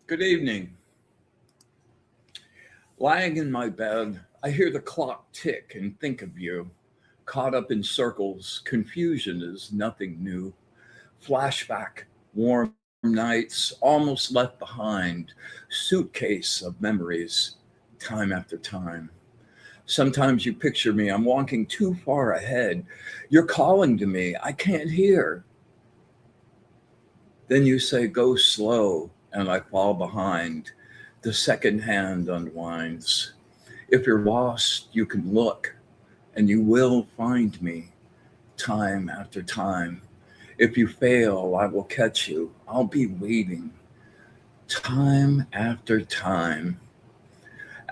Good evening. Lying in my bed, I hear the clock tick and think of you. Caught up in circles, confusion is nothing new. Flashback, warm nights, almost left behind, suitcase of memories, time after time. Sometimes you picture me, I'm walking too far ahead. You're calling to me, I can't hear. Then you say, go slow, and I fall behind. The second hand unwinds. If you're lost, you can look, and you will find me time after time. If you fail, I will catch you. I'll be waiting time after time.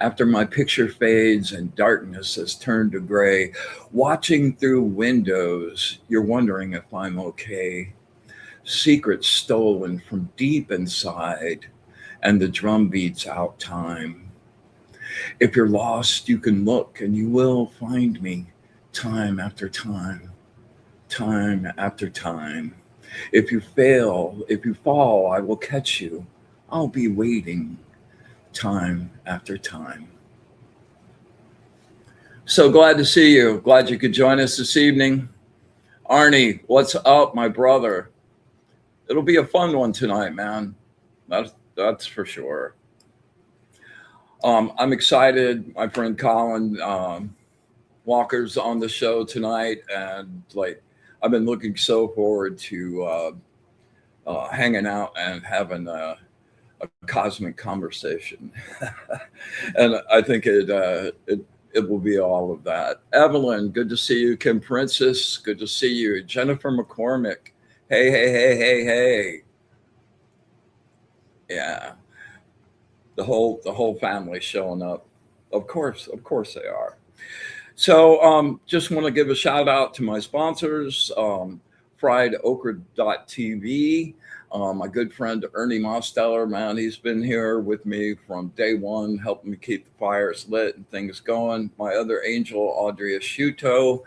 After my picture fades and darkness has turned to gray, watching through windows, you're wondering if I'm okay. Secrets stolen from deep inside, and the drum beats out time. If you're lost, you can look and you will find me time after time, time after time. If you fail, if you fall, I will catch you. I'll be waiting time after time. So glad to see you. Glad you could join us this evening. Arnie, what's up, my brother? It'll be a fun one tonight, man. That's for sure. I'm excited. My friend Colin Walker's on the show tonight, and like I've been looking so forward to hanging out and having a cosmic conversation, and I think it will be all of that. Evelyn, good to see you. Kim Princess, good to see you. Jennifer McCormick, hey, hey, hey, hey, hey. Yeah, the whole family showing up. Of course they are. So just want to give a shout out to my sponsors, friedokra.tv. My good friend Ernie Mosteller, man, he's been here with me from day one, helping me keep the fires lit and things going. My other angel, Audrey Asciutto,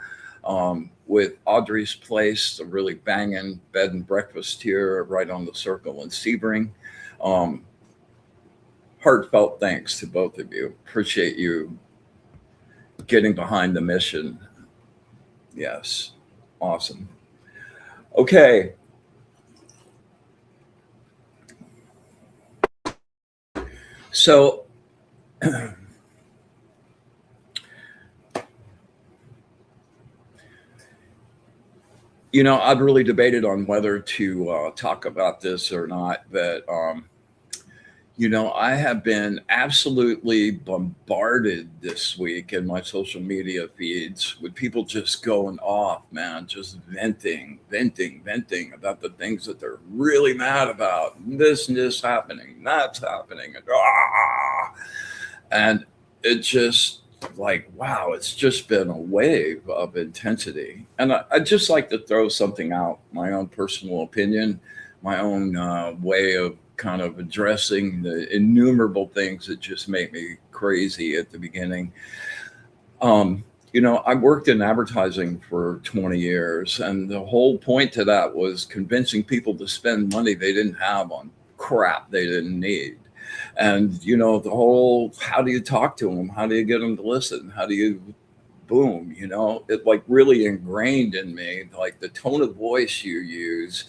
with Audrey's Place, a really banging bed and breakfast here right on the Circle in Sebring. Heartfelt thanks to both of you. Appreciate you getting behind the mission. Yes, awesome. Okay. So, I've really debated on whether to talk about this or not, but I have been absolutely bombarded this week in my social media feeds with people just going off, man, just venting about the things that they're really mad about. This and this happening, that's happening. And it just like, wow, it's just been a wave of intensity. And I'd just like to throw something out, my own personal opinion, my own way of kind of addressing the innumerable things that just make me crazy at the beginning. I worked in advertising for 20 years, and the whole point to that was convincing people to spend money they didn't have on crap they didn't need. And, the whole, how do you talk to them? How do you get them to listen? How do you, boom, it like really ingrained in me, like the tone of voice you use,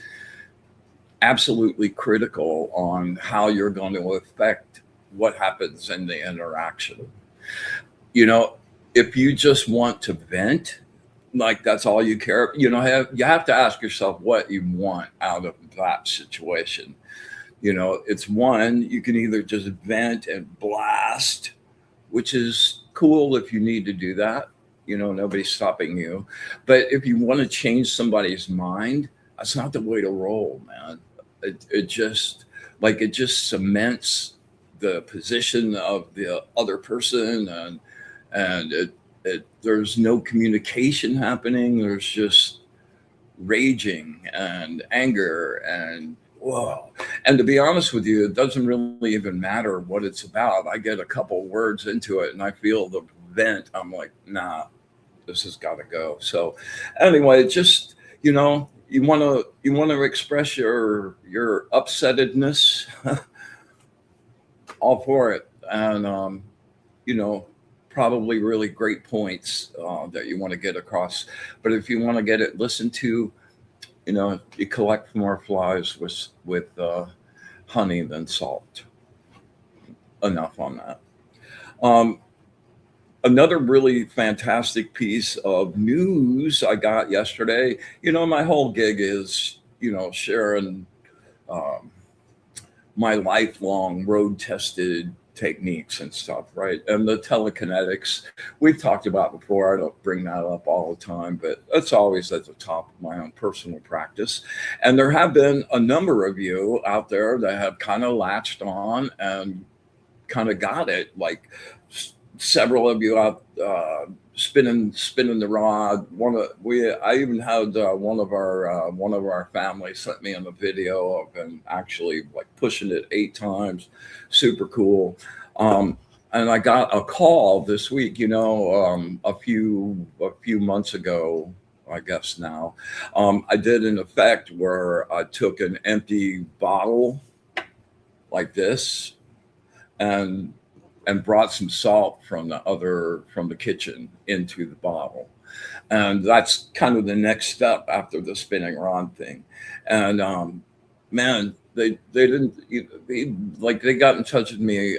absolutely critical on how you're going to affect what happens in the interaction. if you just want to vent, like that's all you care, you have to ask yourself what you want out of that situation. It's one, you can either just vent and blast, which is cool if you need to do that. Nobody's stopping you. But if you want to change somebody's mind, that's not the way to roll, man. It just cements the position of the other person, and there's no communication happening. There's just raging and anger and whoa. And to be honest with you, it doesn't really even matter what it's about. I get a couple words into it and I feel the vent. I'm like, nah, this has got to go. So anyway, just you want to express your upsettedness, all for it. And you know, probably really great points that you want to get across. But if you want to get it listened to, you collect more flies with honey than salt. Enough on that. Um, Another really fantastic piece of news I got yesterday. My whole gig is sharing um, my lifelong road tested techniques and stuff, right? And the telekinetics we've talked about before. I don't bring that up all the time, but it's always at the top of my own personal practice. And there have been a number of you out there that have kind of latched on and kind of got it. Like several of you out spinning the rod. I even had one of our family sent me on a video of him actually like pushing it 8 times. Super cool. And I got a call this week. A few months ago, I guess now, I did an effect where I took an empty bottle like this and brought some salt from the kitchen into the bottle. And that's kind of the next step after the spinning rod thing. And man, they didn't they got in touch with me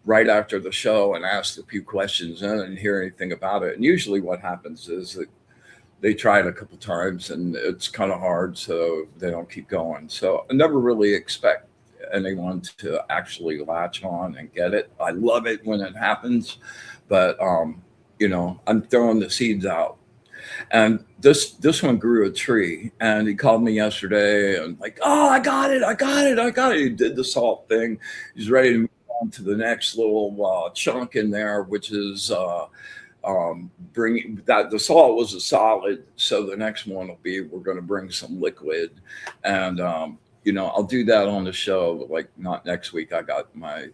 right after the show and asked a few questions, and I didn't hear anything about it. And usually what happens is that they try it a couple times and it's kind of hard, so they don't keep going. So I never really expect anyone to actually latch on and get it. I love it when it happens, but I'm throwing the seeds out. And this one grew a tree, and he called me yesterday and like, oh, I got it, I got it, I got it. He did the salt thing. He's ready to move on to the next little chunk in there, which is bringing that the salt was a solid. So the next one will be we're going to bring some liquid, and I'll do that on the show, but like not next week. I got my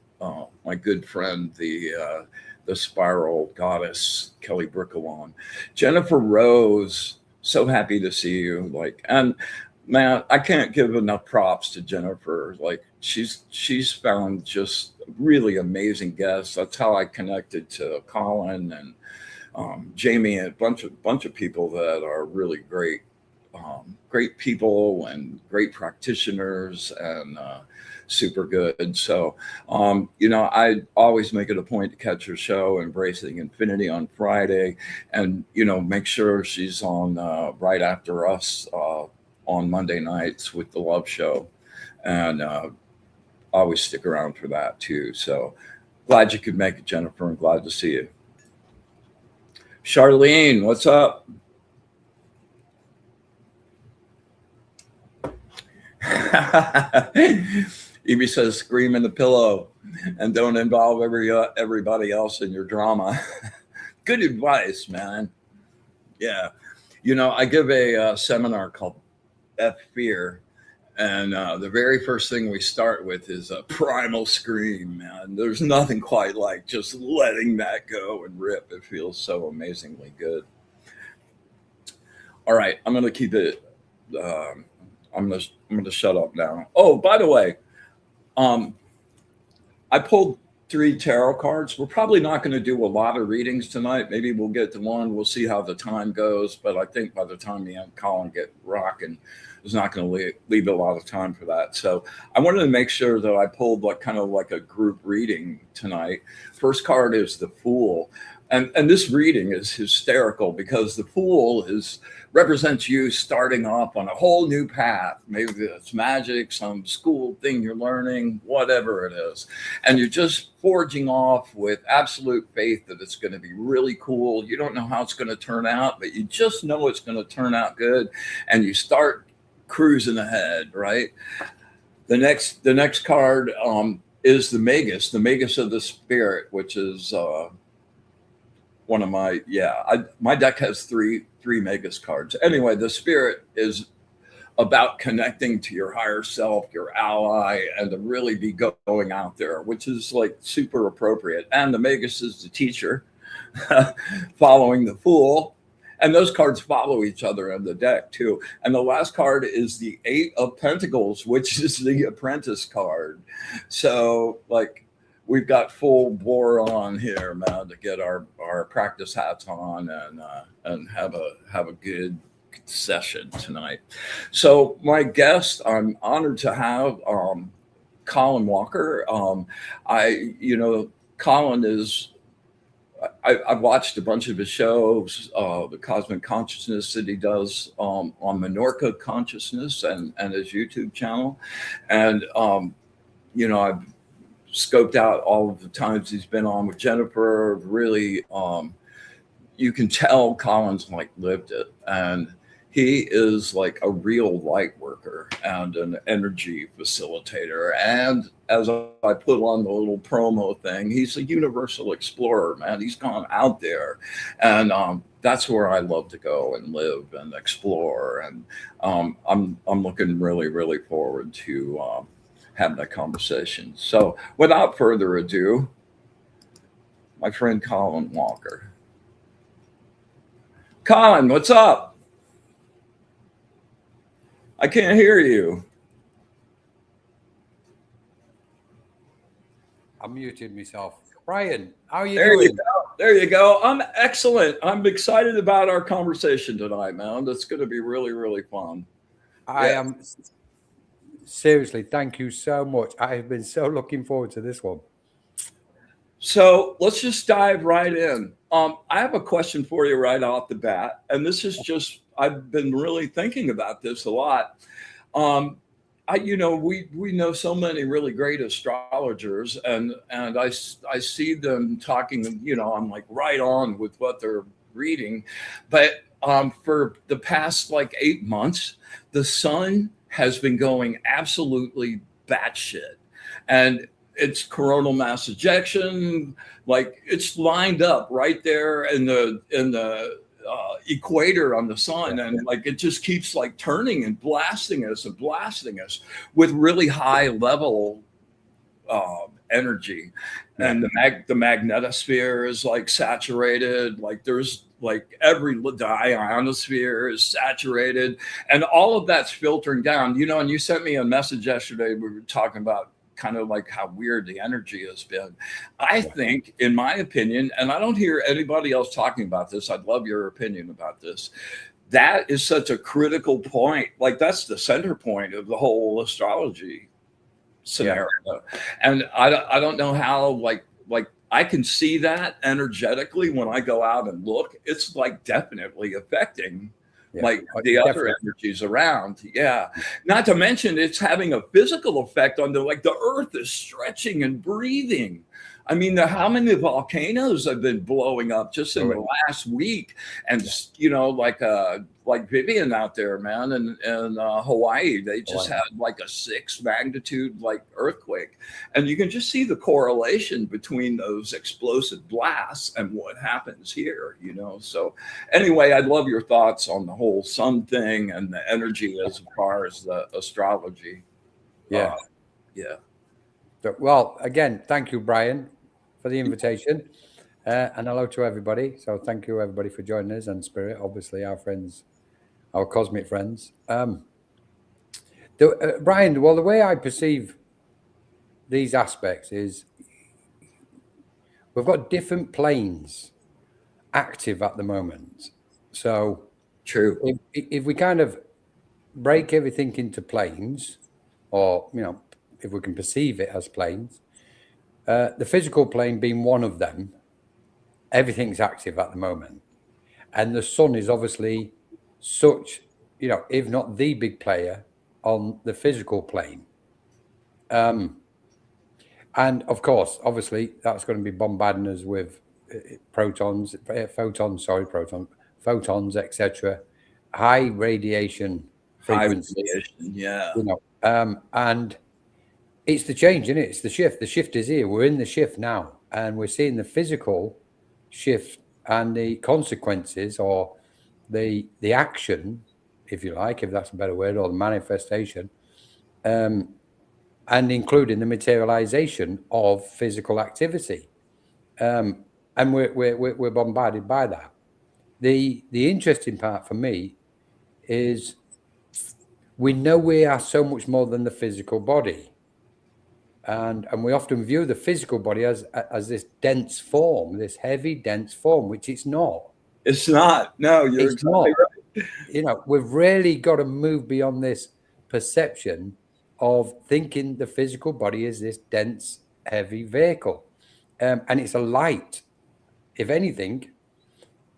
good friend, the spiral goddess Kelly Brickle on. Jennifer Rose, so happy to see you. And man, I can't give enough props to Jennifer. Like she's found just really amazing guests. That's how I connected to Colin and Jamie and a bunch of people that are really great people and great practitioners and super good. So, I always make it a point to catch her show, Embracing Infinity, on Friday, and, make sure she's on right after us on Monday nights with the Love Show. And always stick around for that too. So glad you could make it, Jennifer, and glad to see you. Charlene, what's up? Evie says, scream in the pillow and don't involve everybody else in your drama. Good advice, man. Yeah. I give a seminar called F Fear. And the very first thing we start with is a primal scream, man. There's nothing quite like just letting that go and rip. It feels so amazingly good. All right. I'm going to keep it. I'm gonna shut up now. Oh, by the way, I pulled 3 tarot cards. We're probably not going to do a lot of readings tonight. Maybe we'll get to one. We'll see how the time goes. But I think by the time me and Colin get rocking, there's not going to leave a lot of time for that. So I wanted to make sure that I pulled kind of like a group reading tonight. First card is the Fool. And this reading is hysterical because the Fool is represents you starting off on a whole new path. Maybe it's magic, some school thing you're learning, whatever it is. And you're just forging off with absolute faith that it's going to be really cool. You don't know how it's going to turn out, but you just know it's going to turn out good. And you start cruising ahead, right? The next card is the Magus of the Spirit, which is one of my my deck has three Magus cards. Anyway, the Spirit is about connecting to your higher self, your ally, and to really be going out there, which is like super appropriate. And the Magus is the teacher, following the Fool. And those cards follow each other in the deck too. And the last card is the Eight of Pentacles, which is the Apprentice card. So like we've got full bore on here, man, to get our practice hats on and have a good session tonight. So my guest, I'm honored to have Colin Walker. Colin is. I've watched a bunch of his shows, the Cosmic Consciousness that he does on Minorca Consciousness and his YouTube channel. And, I've scoped out all of the times he's been on with Jennifer. Really, you can tell Colin's like lived it. And he is like a real light worker and an energy facilitator. And as I put on the little promo thing, he's a universal explorer, man. He's gone out there. And that's where I love to go and live and explore. And I'm looking really, really forward to having that conversation. So without further ado, my friend Colin Walker. Colin, what's up? I can't hear you. I muted myself. Brian, how are you doing? There you go. I'm excellent. I'm excited about our conversation tonight, man. That's going to be really, really fun. I am. Seriously, thank you so much. I have been so looking forward to this one. So let's just dive right in. I have a question for you right off the bat. And this is just, I've been really thinking about this a lot. We know so many really great astrologers, and I see them talking. I'm like right on with what they're reading, but for the past like 8 months, the sun has been going absolutely batshit, and it's coronal mass ejection. Like it's lined up right there in the equator on the sun, and like it just keeps like turning and blasting us with really high level energy. And the magnetosphere is like saturated, like there's like the ionosphere is saturated, and all of that's filtering down. And you sent me a message yesterday. We were talking about kind of like how weird the energy has been. I think, in my opinion, and I don't hear anybody else talking about this, I'd love your opinion about this, that is such a critical point. Like that's the center point of the whole astrology scenario. And I don't know how, like I can see that energetically when I go out and look. It's like definitely affecting like the other energies around. Not to mention it's having a physical effect on the earth is stretching and breathing. I mean, how many volcanoes have been blowing up just in the last week? And like Vivian out there, man, in Hawaii, they just had like a 6 magnitude like earthquake, and you can just see the correlation between those explosive blasts and what happens here. So anyway, I'd love your thoughts on the whole sun thing and the energy as far as the astrology. Well, again, thank you, Brian, for the invitation, and hello to everybody. So thank you, everybody, for joining us, and Spirit, obviously, our friends, our cosmic friends. Brian, well, the way I perceive these aspects is we've got different planes active at the moment. So true. If we kind of break everything into planes, or, if we can perceive it as planes, the physical plane being one of them, everything's active at the moment. And the sun is obviously such, if not the big player on the physical plane. And of course, obviously, that's going to be bombarding us with photons, etc., high radiation frequencies. High radiation, yeah. And it's the change, isn't it? It's the shift. The shift is here. We're in the shift now, and we're seeing the physical shift and the consequences, or the action, if you like, if that's a better word, or the manifestation, and including the materialization of physical activity. And we're bombarded by that. The interesting part for me is we know we are so much more than the physical body. And we often view the physical body as this dense form, this heavy, dense form, which it's not. It's not. No, you're exactly right. We've really got to move beyond this perception of thinking the physical body is this dense, heavy vehicle. And it's a light. If anything,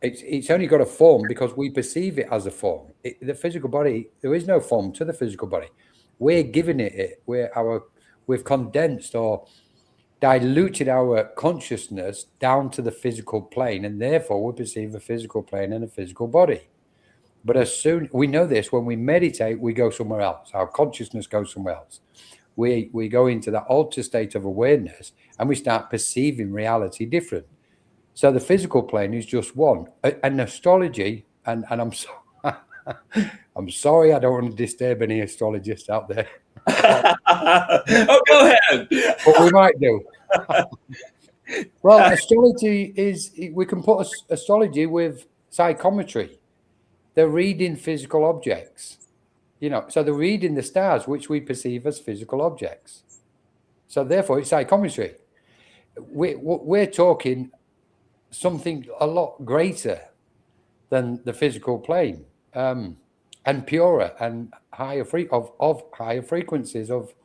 it's only got a form because we perceive it as a form. The physical body, there is no form to the physical body. We're giving it. We've condensed or diluted our consciousness down to the physical plane, and therefore we perceive a physical plane and a physical body. But as soon we know this, when we meditate, we go somewhere else. Our consciousness goes somewhere else. We go into that altered state of awareness, and we start perceiving reality different. So the physical plane is just one. And astrology, and I'm I'm sorry, I don't want to disturb any astrologists out there. Oh, go ahead. But we might do. Well, astrology we can put astrology with psychometry. They're reading physical objects, so they're reading the stars, which we perceive as physical objects. So therefore, it's psychometry. We're talking something a lot greater than the physical plane, and purer and higher higher frequencies of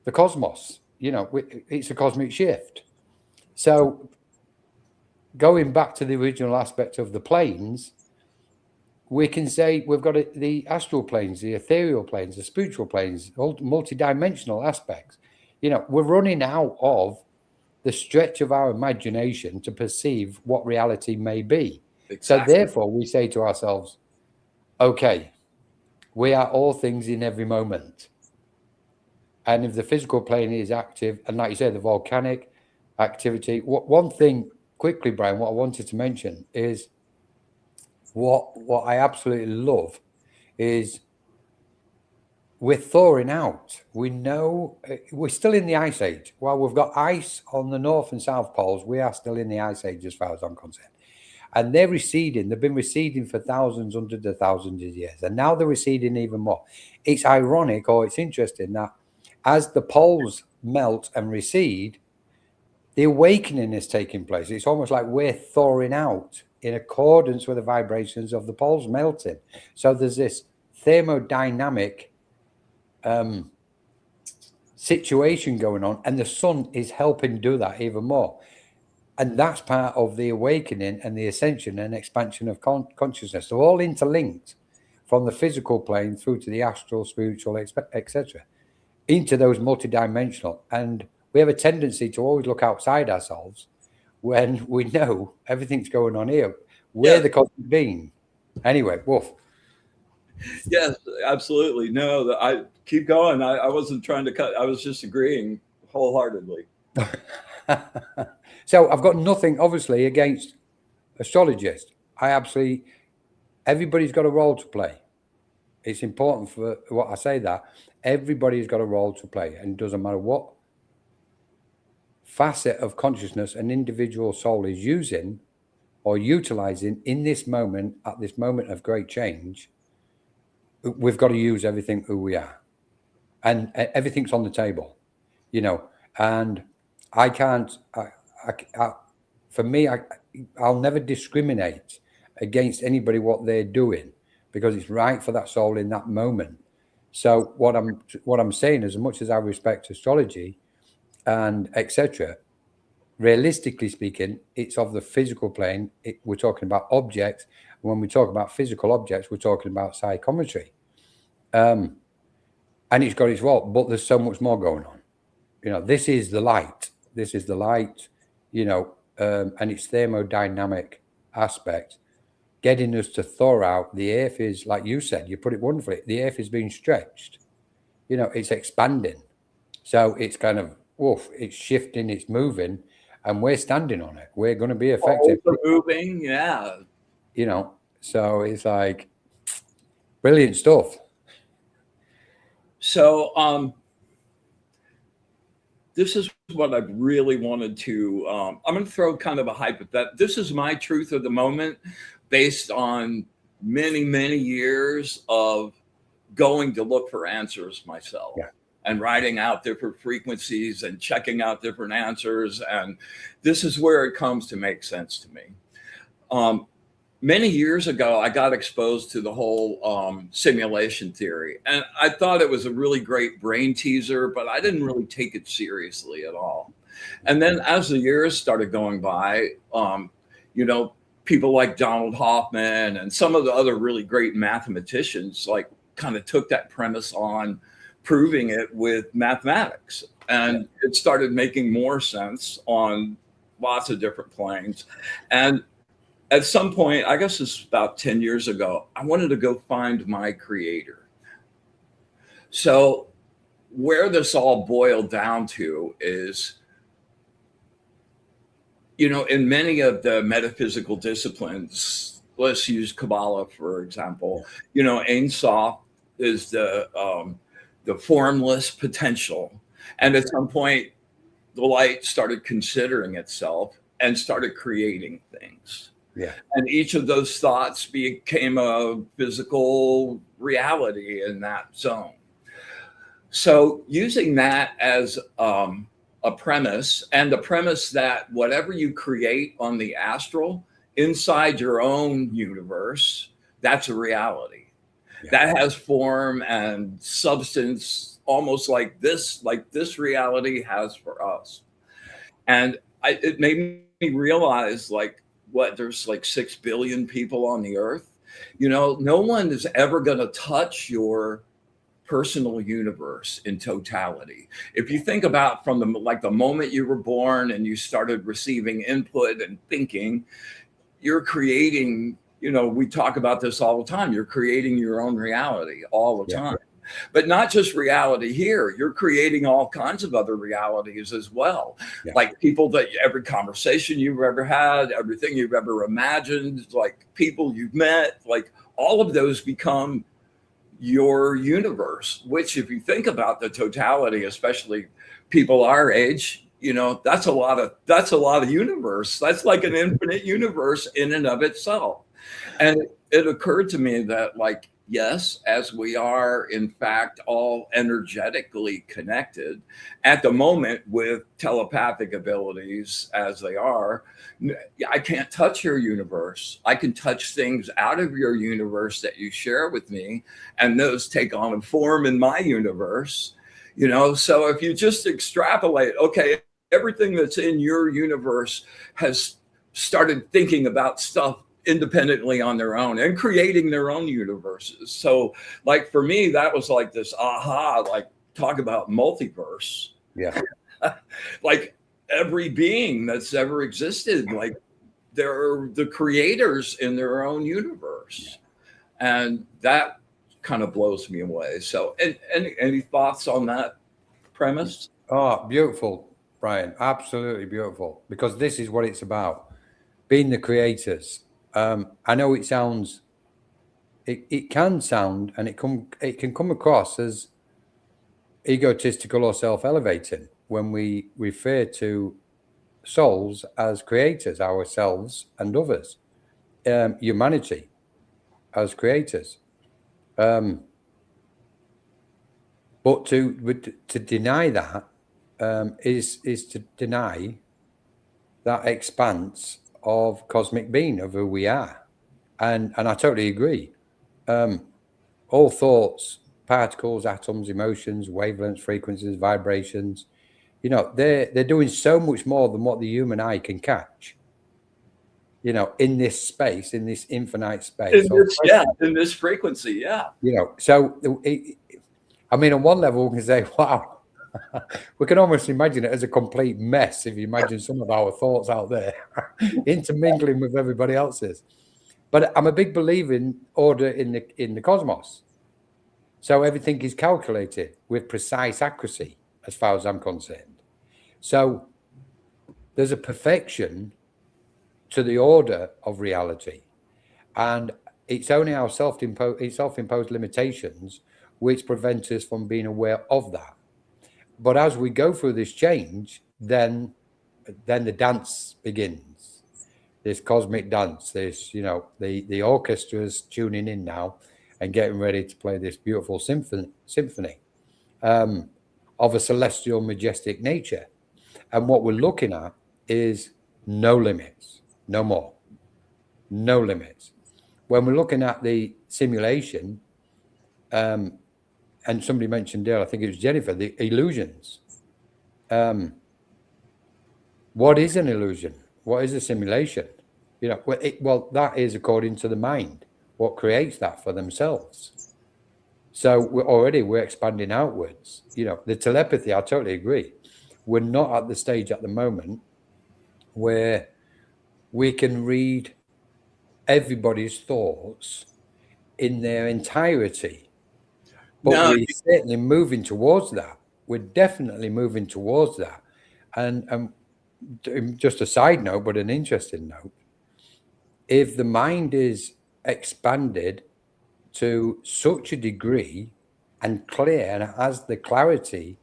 the cosmos. It's a cosmic shift. So going back to the original aspect of the planes, we can say we've got the astral planes, the ethereal planes, the spiritual planes, multidimensional aspects. We're running out of the stretch of our imagination to perceive what reality may be. Exactly. So therefore, we say to ourselves, okay, we are all things in every moment. And if the physical plane is active, and like you said, the volcanic activity, one thing quickly, Bryan, what I wanted to mention is what I absolutely love is we're thawing out. We know we're still in the ice age. While we've got ice on the north and south poles, we are still in the ice age as far as I'm concerned. And they're receding. They've been receding for thousands, hundreds of thousands of years. And now they're receding even more. It's ironic, or it's interesting that as the poles melt and recede, the awakening is taking place. It's almost like we're thawing out in accordance with the vibrations of the poles melting. So there's this thermodynamic situation going on, and the sun is helping do that even more. And that's part of the awakening and the ascension and expansion of consciousness. They're all interlinked from the physical plane through to the astral, spiritual, etc., into those multidimensional. And we have a tendency to always look outside ourselves when we know everything's going on here. We're the cosmic being. Anyway, woof. Yes, absolutely. No, I keep going. I wasn't trying to cut. I was just agreeing wholeheartedly. So I've got nothing, obviously, against astrologists. Everybody's got a role to play. It's important for what I say that everybody's got a role to play, and it doesn't matter what facet of consciousness an individual soul is using or utilizing in this moment, at this moment of great change. We've got to use everything who we are, and everything's on the table, and I can't, for me, I'll never discriminate against anybody, what they're doing, because it's right for that soul in that moment. So what I'm saying is, as much as I respect astrology and etc., realistically speaking, it's of the physical plane. We're talking about objects. When we talk about physical objects, we're talking about psychometry. And it's got its role, but there's so much more going on. You know, this is the light. This is the light, you know, and its thermodynamic aspect, getting us to thaw out. The earth is, like you said, you put it wonderfully, the earth is being stretched. You know, it's expanding. So it's kind of, woof, it's shifting, it's moving, and we're standing on it. We're going to be affected. Moving, yeah. You know, so it's like brilliant stuff. So this is what I really wanted to. I'm going to throw kind of a hypothetical. This is my truth of the moment, based on many years of going to look for answers myself. Yeah. And writing out different frequencies and checking out different answers. And this is where it comes to make sense to me. Many years ago, I got exposed to the whole simulation theory. And I thought it was a really great brain teaser, but I didn't really take it seriously at all. And then as the years started going by, you know, people like Donald Hoffman and some of the other really great mathematicians, like, kind of took that premise on, proving it with mathematics, and it started making more sense on lots of different planes. And at some point, I guess this was about 10 years ago, I wanted to go find my creator. So where this all boiled down to is, you know, in many of the metaphysical disciplines, let's use Kabbalah, for example, you know, Ein Sof is the formless potential. And at some point, the light started considering itself and started creating things. Yeah. And each of those thoughts became a physical reality in that zone. So using that as a premise, and the premise that whatever you create on the astral inside your own universe, that's a reality. That has form and substance, almost like this reality has for us. And it made me realize, like, what, there's like 6 billion people on the earth. You know, no one is ever going to touch your personal universe in totality. If you think about from the moment you were born and you started receiving input and thinking, you're creating. You know, we talk about this all the time. You're creating your own reality all the time, but not just reality here. You're creating all kinds of other realities as well. Yeah. Like people that every conversation you've ever had, everything you've ever imagined, like people you've met, like all of those become your universe, which if you think about the totality, especially people our age, you know, that's a lot of universe. That's like an infinite universe in and of itself. And it occurred to me that, like, yes, as we are, in fact, all energetically connected at the moment with telepathic abilities as they are, I can't touch your universe. I can touch things out of your universe that you share with me, and those take on a form in my universe. You know, so if you just extrapolate, okay, everything that's in your universe has started thinking about stuff independently on their own and creating their own universes. So like for me, that was like this aha, like talk about multiverse. Yeah. Like every being that's ever existed, like they're the creators in their own universe. And that kind of blows me away. So any thoughts on that premise? Oh, beautiful, Bryan. Absolutely beautiful. Because this is what it's about. Being the creators. I know it sounds, it can sound, and it can come across as egotistical or self-elevating when we refer to souls as creators, ourselves and others, humanity as creators. But to deny that is to deny that expanse of cosmic being, of who we are. And I totally agree. All thoughts, particles, atoms, emotions, wavelengths, frequencies, vibrations, You know, they're doing so much more than what the human eye can catch. You know, in this space, in this infinite space. In this frequency, yeah. You know, so I mean, on one level, we can say, wow, we can almost imagine it as a complete mess if you imagine some of our thoughts out there intermingling with everybody else's. But I'm a big believer in order in the cosmos. So everything is calculated with precise accuracy, as far as I'm concerned. So there's a perfection to the order of reality, and it's only our self-imposed limitations which prevent us from being aware of that. But as we go through this change, then the dance begins. This cosmic dance, this, you know, the orchestra's tuning in now and getting ready to play this beautiful symphony of a celestial, majestic nature. And what we're looking at is no limits, no more, no limits. When we're looking at the simulation, and somebody mentioned there, I think it was Jennifer, the illusions. What is an illusion? What is a simulation? You know, well, that is according to the mind, what creates that for themselves. So we're expanding outwards. You know, the telepathy, I totally agree. We're not at the stage at the moment where we can read everybody's thoughts in their entirety. But we're certainly moving towards that. We're definitely moving towards that. And just a side note, but an interesting note, if the mind is expanded to such a degree and clear and has the clarity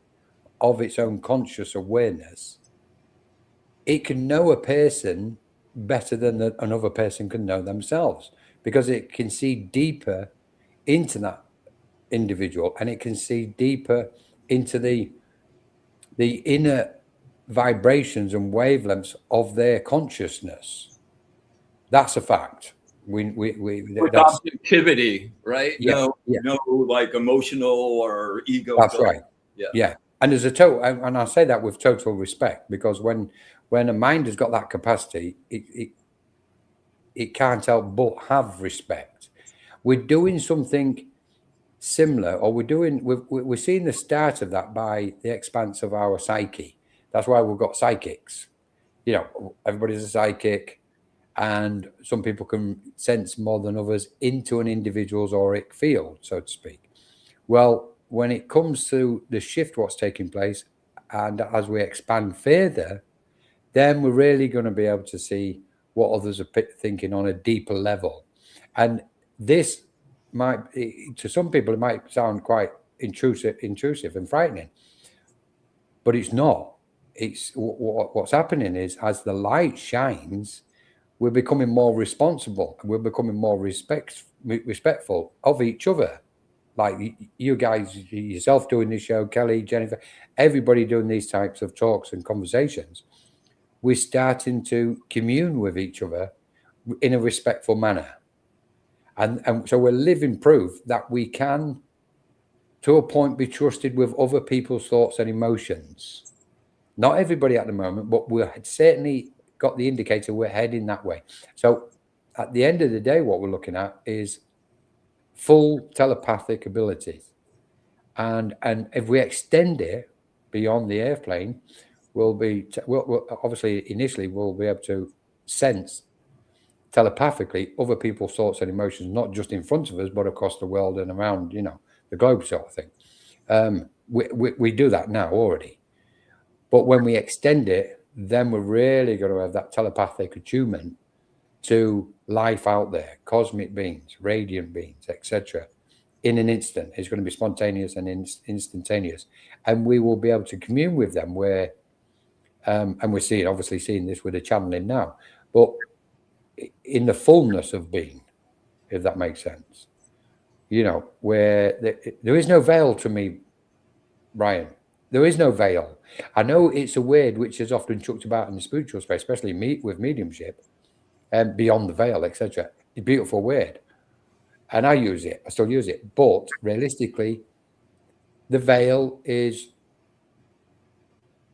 of its own conscious awareness, it can know a person better than another person can know themselves, because it can see deeper into that individual, and it can see deeper into the inner vibrations and wavelengths of their consciousness. That's a fact. With objectivity, right? Yeah, no like emotional or ego. That's right. Yeah. And there's and I say that with total respect, because when a mind has got that capacity, it can't help but have respect. We're doing something similar, or we're seeing the start of that by the expanse of our psyche. That's why we've got psychics. You know, everybody's a psychic, and some people can sense more than others into an individual's auric field, so to speak. Well, when it comes to the shift, what's taking place, and as we expand further, then we're really going to be able to see what others are thinking on a deeper level. And this might, to some people, it might sound quite intrusive and frightening, but it's not. It's what's happening is, as the light shines, we're becoming more responsible, and we're becoming more respectful of each other. Like you guys yourself doing this show, Kelly, Jennifer, everybody doing these types of talks and conversations. We're starting to commune with each other in a respectful manner. And so we're living proof that we can, to a point, be trusted with other people's thoughts and emotions. Not everybody at the moment, but we're certainly got the indicator we're heading that way. So at the end of the day, what we're looking at is full telepathic abilities. And if we extend it beyond the airplane, we'll obviously initially we'll be able to sense telepathically other people's thoughts and emotions, not just in front of us, but across the world and around, you know, the globe, sort of thing. We do that now already. But when we extend it, then we're really going to have that telepathic attunement to life out there, cosmic beings, radiant beings, etc. In an instant. It's going to be spontaneous and instantaneous. And we will be able to commune with them where, and we're obviously seeing this with the channeling now, but in the fullness of being, if that makes sense. You know, where there is no veil to me, Bryan. There is no veil. I know it's a word which is often chucked about in the spiritual space, especially with mediumship, and beyond the veil, etc. It's a beautiful word. And I use it. I still use it. But realistically, the veil is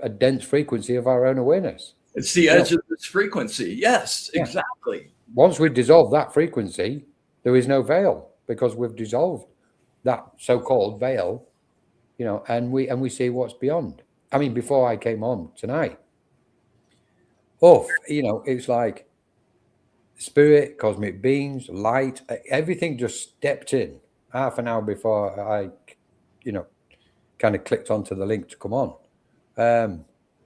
a dense frequency of our own awareness. It's the edge of this frequency. Yes, Yeah. exactly. Once we dissolve that frequency, there is no veil, because we've dissolved that so-called veil, and we see what's beyond. I mean, before I came on tonight, it's like spirit, cosmic beings, light, everything just stepped in half an hour before I, kind of clicked onto the link to come on. And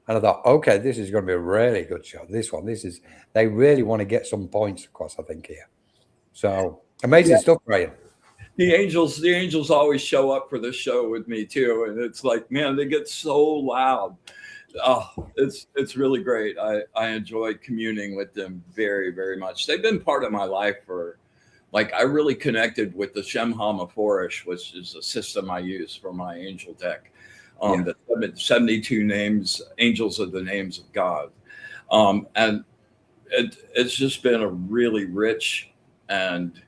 I thought, okay, this is going to be a really good show. They really want to get some points across, I think, here. So amazing stuff, Bryan. The angels always show up for this show with me too, and it's like, man, they get so loud. Oh, it's really great. I enjoy communing with them very, very much. They've been part of my life for, like, I really connected with the Shem HaMephorash, which is a system I use for my angel deck. The 72 names, angels are the names of God. And it's just been a really rich and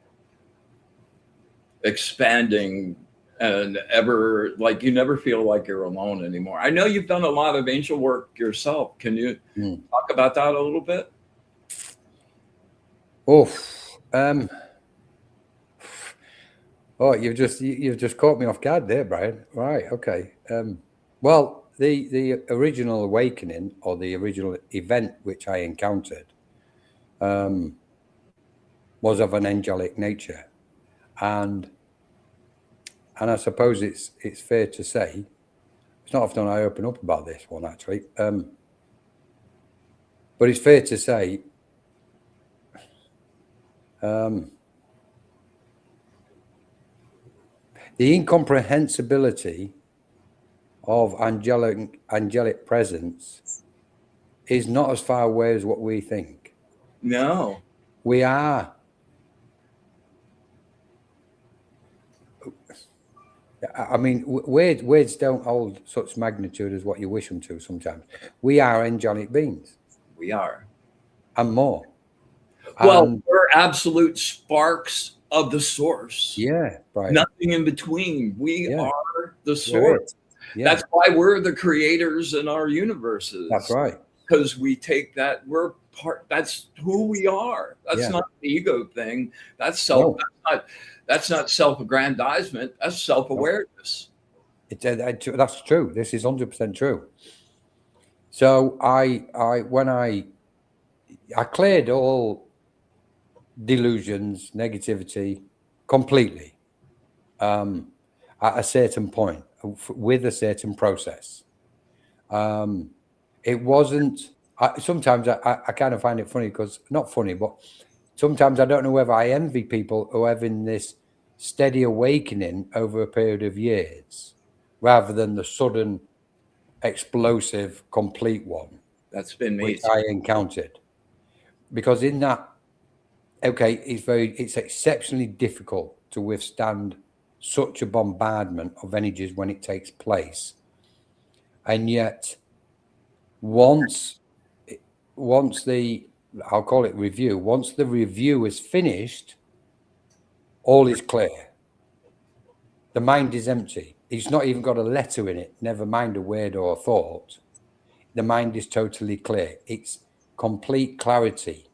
expanding, and ever, like, you never feel like you're alone anymore. I know you've done a lot of angel work yourself. Can you talk about that a little bit? You've just caught me off guard there, Bryan. Right, okay. Well, the original awakening, or the original event which I encountered, was of an angelic nature, and I suppose it's fair to say, it's not often I open up about this one, actually, but it's fair to say, the incomprehensibility of angelic presence is not as far away as what we think. No. We are. I mean, words don't hold such magnitude as what you wish them to sometimes. We are angelic beings. We are. And more. Well, we're absolute sparks of the source. Yeah, right. Nothing in between. We are the source. Yeah. That's why we're the creators in our universes. That's right. Because we take that, we're part, that's who we are. That's not an ego thing. That's self. No. That's not self-aggrandizement. That's self-awareness. That's true. This is 100% true. So when I cleared all delusions, negativity completely, at a certain point, with a certain process. It wasn't. Sometimes I kind of find it funny, because not funny, but sometimes I don't know whether I envy people who are having this steady awakening over a period of years, rather than the sudden, explosive, complete one. That's been me, which I encountered. Because in that, it's exceptionally difficult to withstand such a bombardment of energies when it takes place, and yet once the, I'll call it review, once the review is finished, all is clear. The mind is empty. It's not even got a letter in it, never mind a word or a thought. The mind is totally clear. It's complete clarity.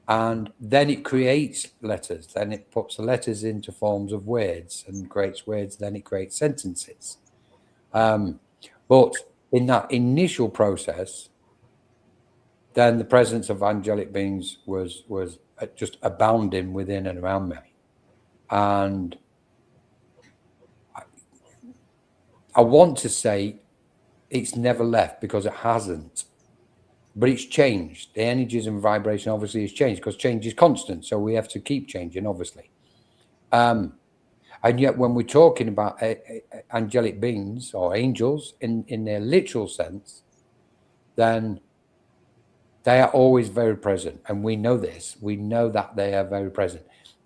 And then it creates letters. Then it puts the letters into forms of words and creates words. Then it creates sentences. But in that initial process, then the presence of angelic beings was just abounding within and around me. And I want to say it's never left, because it hasn't. But it's changed. The energies and vibration obviously has changed, because change is constant. So we have to keep changing, obviously. And yet when we're talking about angelic beings or angels in their literal sense, then they are always very present. And we know this. We know that they are very present.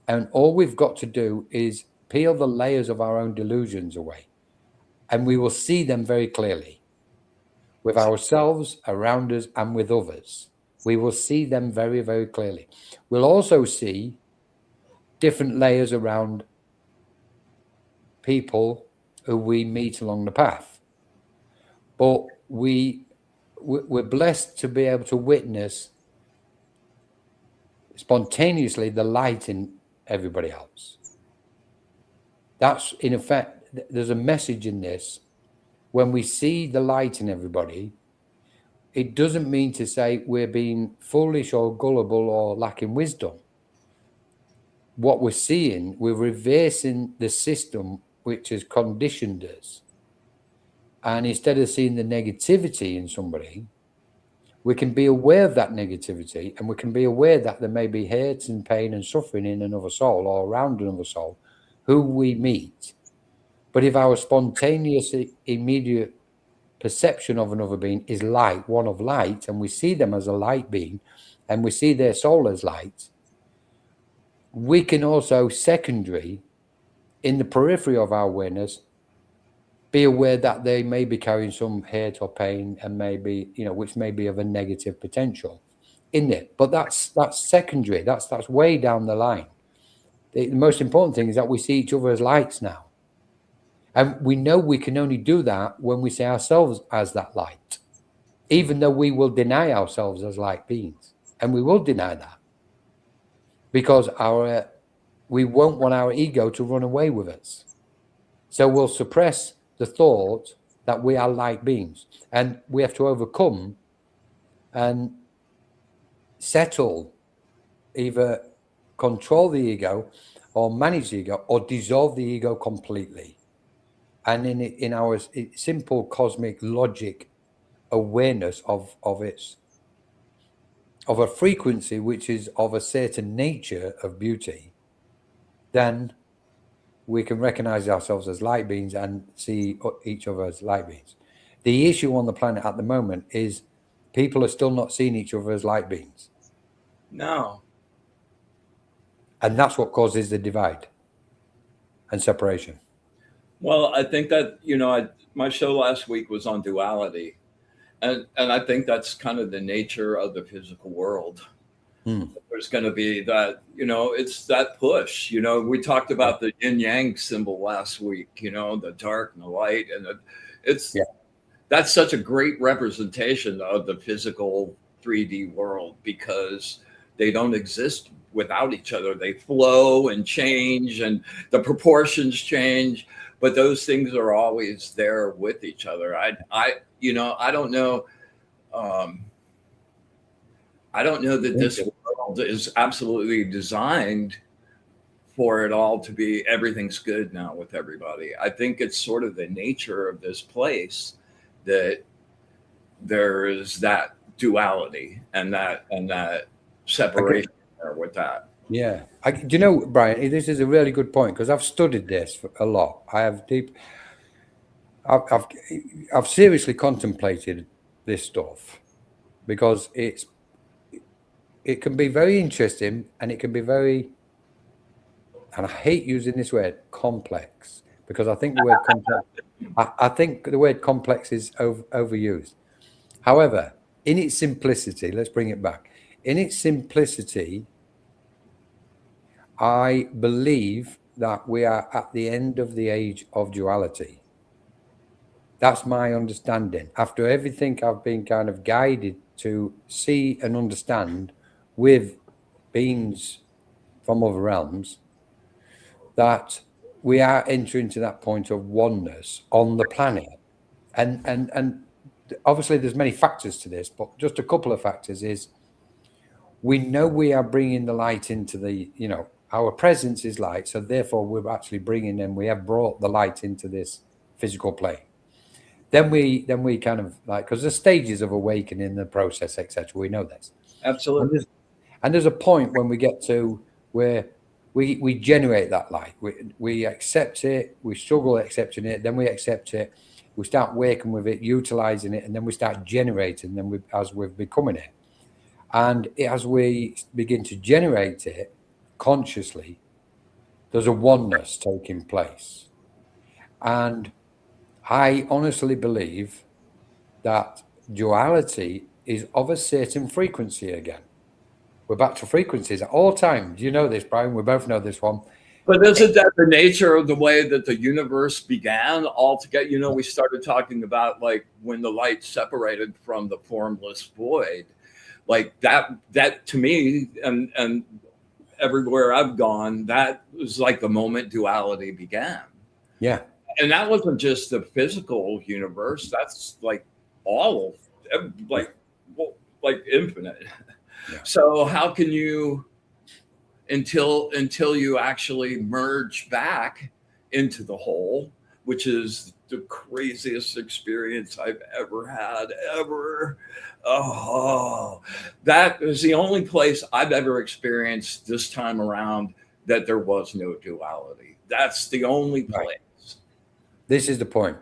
And all we've got to do is peel the layers of our own delusions away, and we will see them very clearly. With ourselves, around us, and with others. We will see them very, very clearly. We'll also see different layers around people who we meet along the path. But we're blessed to be able to witness spontaneously the light in everybody else. That's, in effect, there's a message in this. When we see the light in everybody, it doesn't mean to say we're being foolish or gullible or lacking wisdom. What we're seeing, we're reversing the system which has conditioned us. And instead of seeing the negativity in somebody, we can be aware of that negativity, and we can be aware that there may be hurt and pain and suffering in another soul or around another soul who we meet. But if our spontaneous, immediate perception of another being is light, one of light, and we see them as a light being, and we see their soul as light, we can also secondary, in the periphery of our awareness, be aware that they may be carrying some hurt or pain, and maybe, which may be of a negative potential in it. But that's secondary. That's way down the line. The most important thing is that we see each other as lights now. And we know we can only do that when we see ourselves as that light, even though we will deny ourselves as light beings. And we will deny that because we won't want our ego to run away with us. So we'll suppress the thought that we are light beings, and we have to overcome and settle, either control the ego or manage the ego or dissolve the ego completely. And in our simple cosmic logic awareness of a frequency which is of a certain nature of beauty, then we can recognize ourselves as light beings and see each other as light beings. The issue on the planet at the moment is people are still not seeing each other as light beings. No. And that's what causes the divide and separation. Well, I think that, my show last week was on duality. And I think that's kind of the nature of the physical world. There's going to be that, it's that push. We talked about the yin yang symbol last week, the dark and the light. And that's such a great representation of the physical 3D world, because they don't exist without each other. They flow and change, and the proportions change, but those things are always there with each other. I don't know. I don't know that this world is absolutely designed for it all to be everything's good now with everybody. I think it's sort of the nature of this place that there is that duality and that separation there with that. Yeah. Do you know, Brian, this is a really good point, because I've studied this a lot. I've seriously contemplated this stuff, because it can be very interesting, and it can be very, and I hate using this word, complex, because I think the word complex, I think the word complex is overused. However, in its simplicity, let's bring it back. In its simplicity, I believe that we are at the end of the age of duality. That's my understanding. After everything I've been kind of guided to see and understand with beings from other realms, that we are entering to that point of oneness on the planet. And obviously there's many factors to this, but just a couple of factors is, we know we are bringing the light into the, our presence is light. So therefore we're actually we have brought the light into this physical plane. Then we kind of because there's stages of awakening in the process, etc. We know this. Absolutely. And there's a point when we get to where we generate that light. We accept it, we struggle accepting it, then we accept it, we start working with it, utilizing it, and then we start generating them as we're becoming it. And as we begin to generate it consciously, there's a oneness taking place. And I honestly believe that duality is of a certain frequency again. We're back to frequencies at all times. You know this, Brian. We both know this one. But isn't that the nature of the way that the universe began altogether? You know, we started talking about like when the light separated from the formless void, like that to me, and everywhere I've gone, that was like the moment duality began. Yeah. And that wasn't just the physical universe. That's like all of like like infinite. Yeah. So how can you until you actually merge back into the whole, which is the craziest experience I've ever had ever. Oh, that is the only place I've ever experienced this time around that there was no duality. That's the only place. Right. This is the point.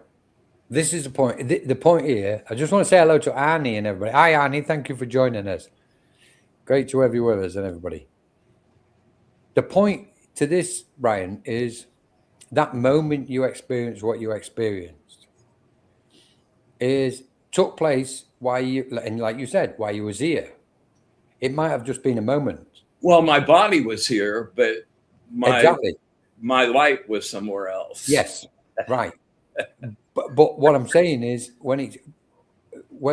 This is the point. The point here, I just want to say hello to Arnie and everybody. Hi, Arnie. Thank you for joining us. Great to have you with us and everybody. The point to this, Bryan, is that moment you experienced what you experienced took place while you, and like you said, while you was here. It might have just been a moment. Well, my body was here, but Exactly. my light was somewhere else. Yes, right. But what I'm saying is when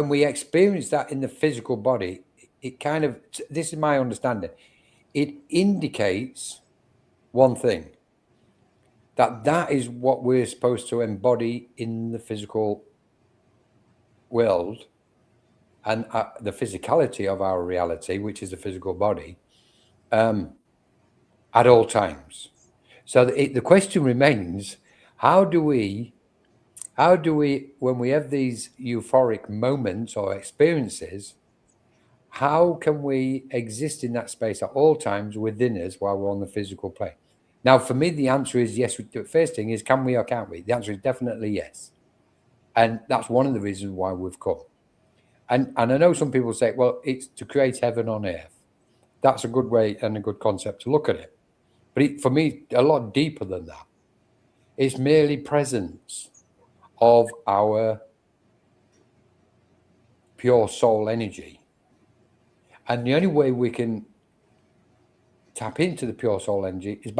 we experience that in the physical body, it kind of, this is my understanding, it indicates one thing, that is what we're supposed to embody in the physical world, and the physicality of our reality, which is the physical body, at all times. So the question remains, how do we, when we have these euphoric moments or experiences, how can we exist in that space at all times within us while we're on the physical plane? Now, for me, the answer is yes. The first thing is, can we or can't we? The answer is definitely yes. And that's one of the reasons why we've come. And I know some people say, well, it's to create heaven on earth. That's a good way and a good concept to look at it. But for me, a lot deeper than that. It's merely presence of our pure soul energy. And the only way we can tap into the pure soul energy is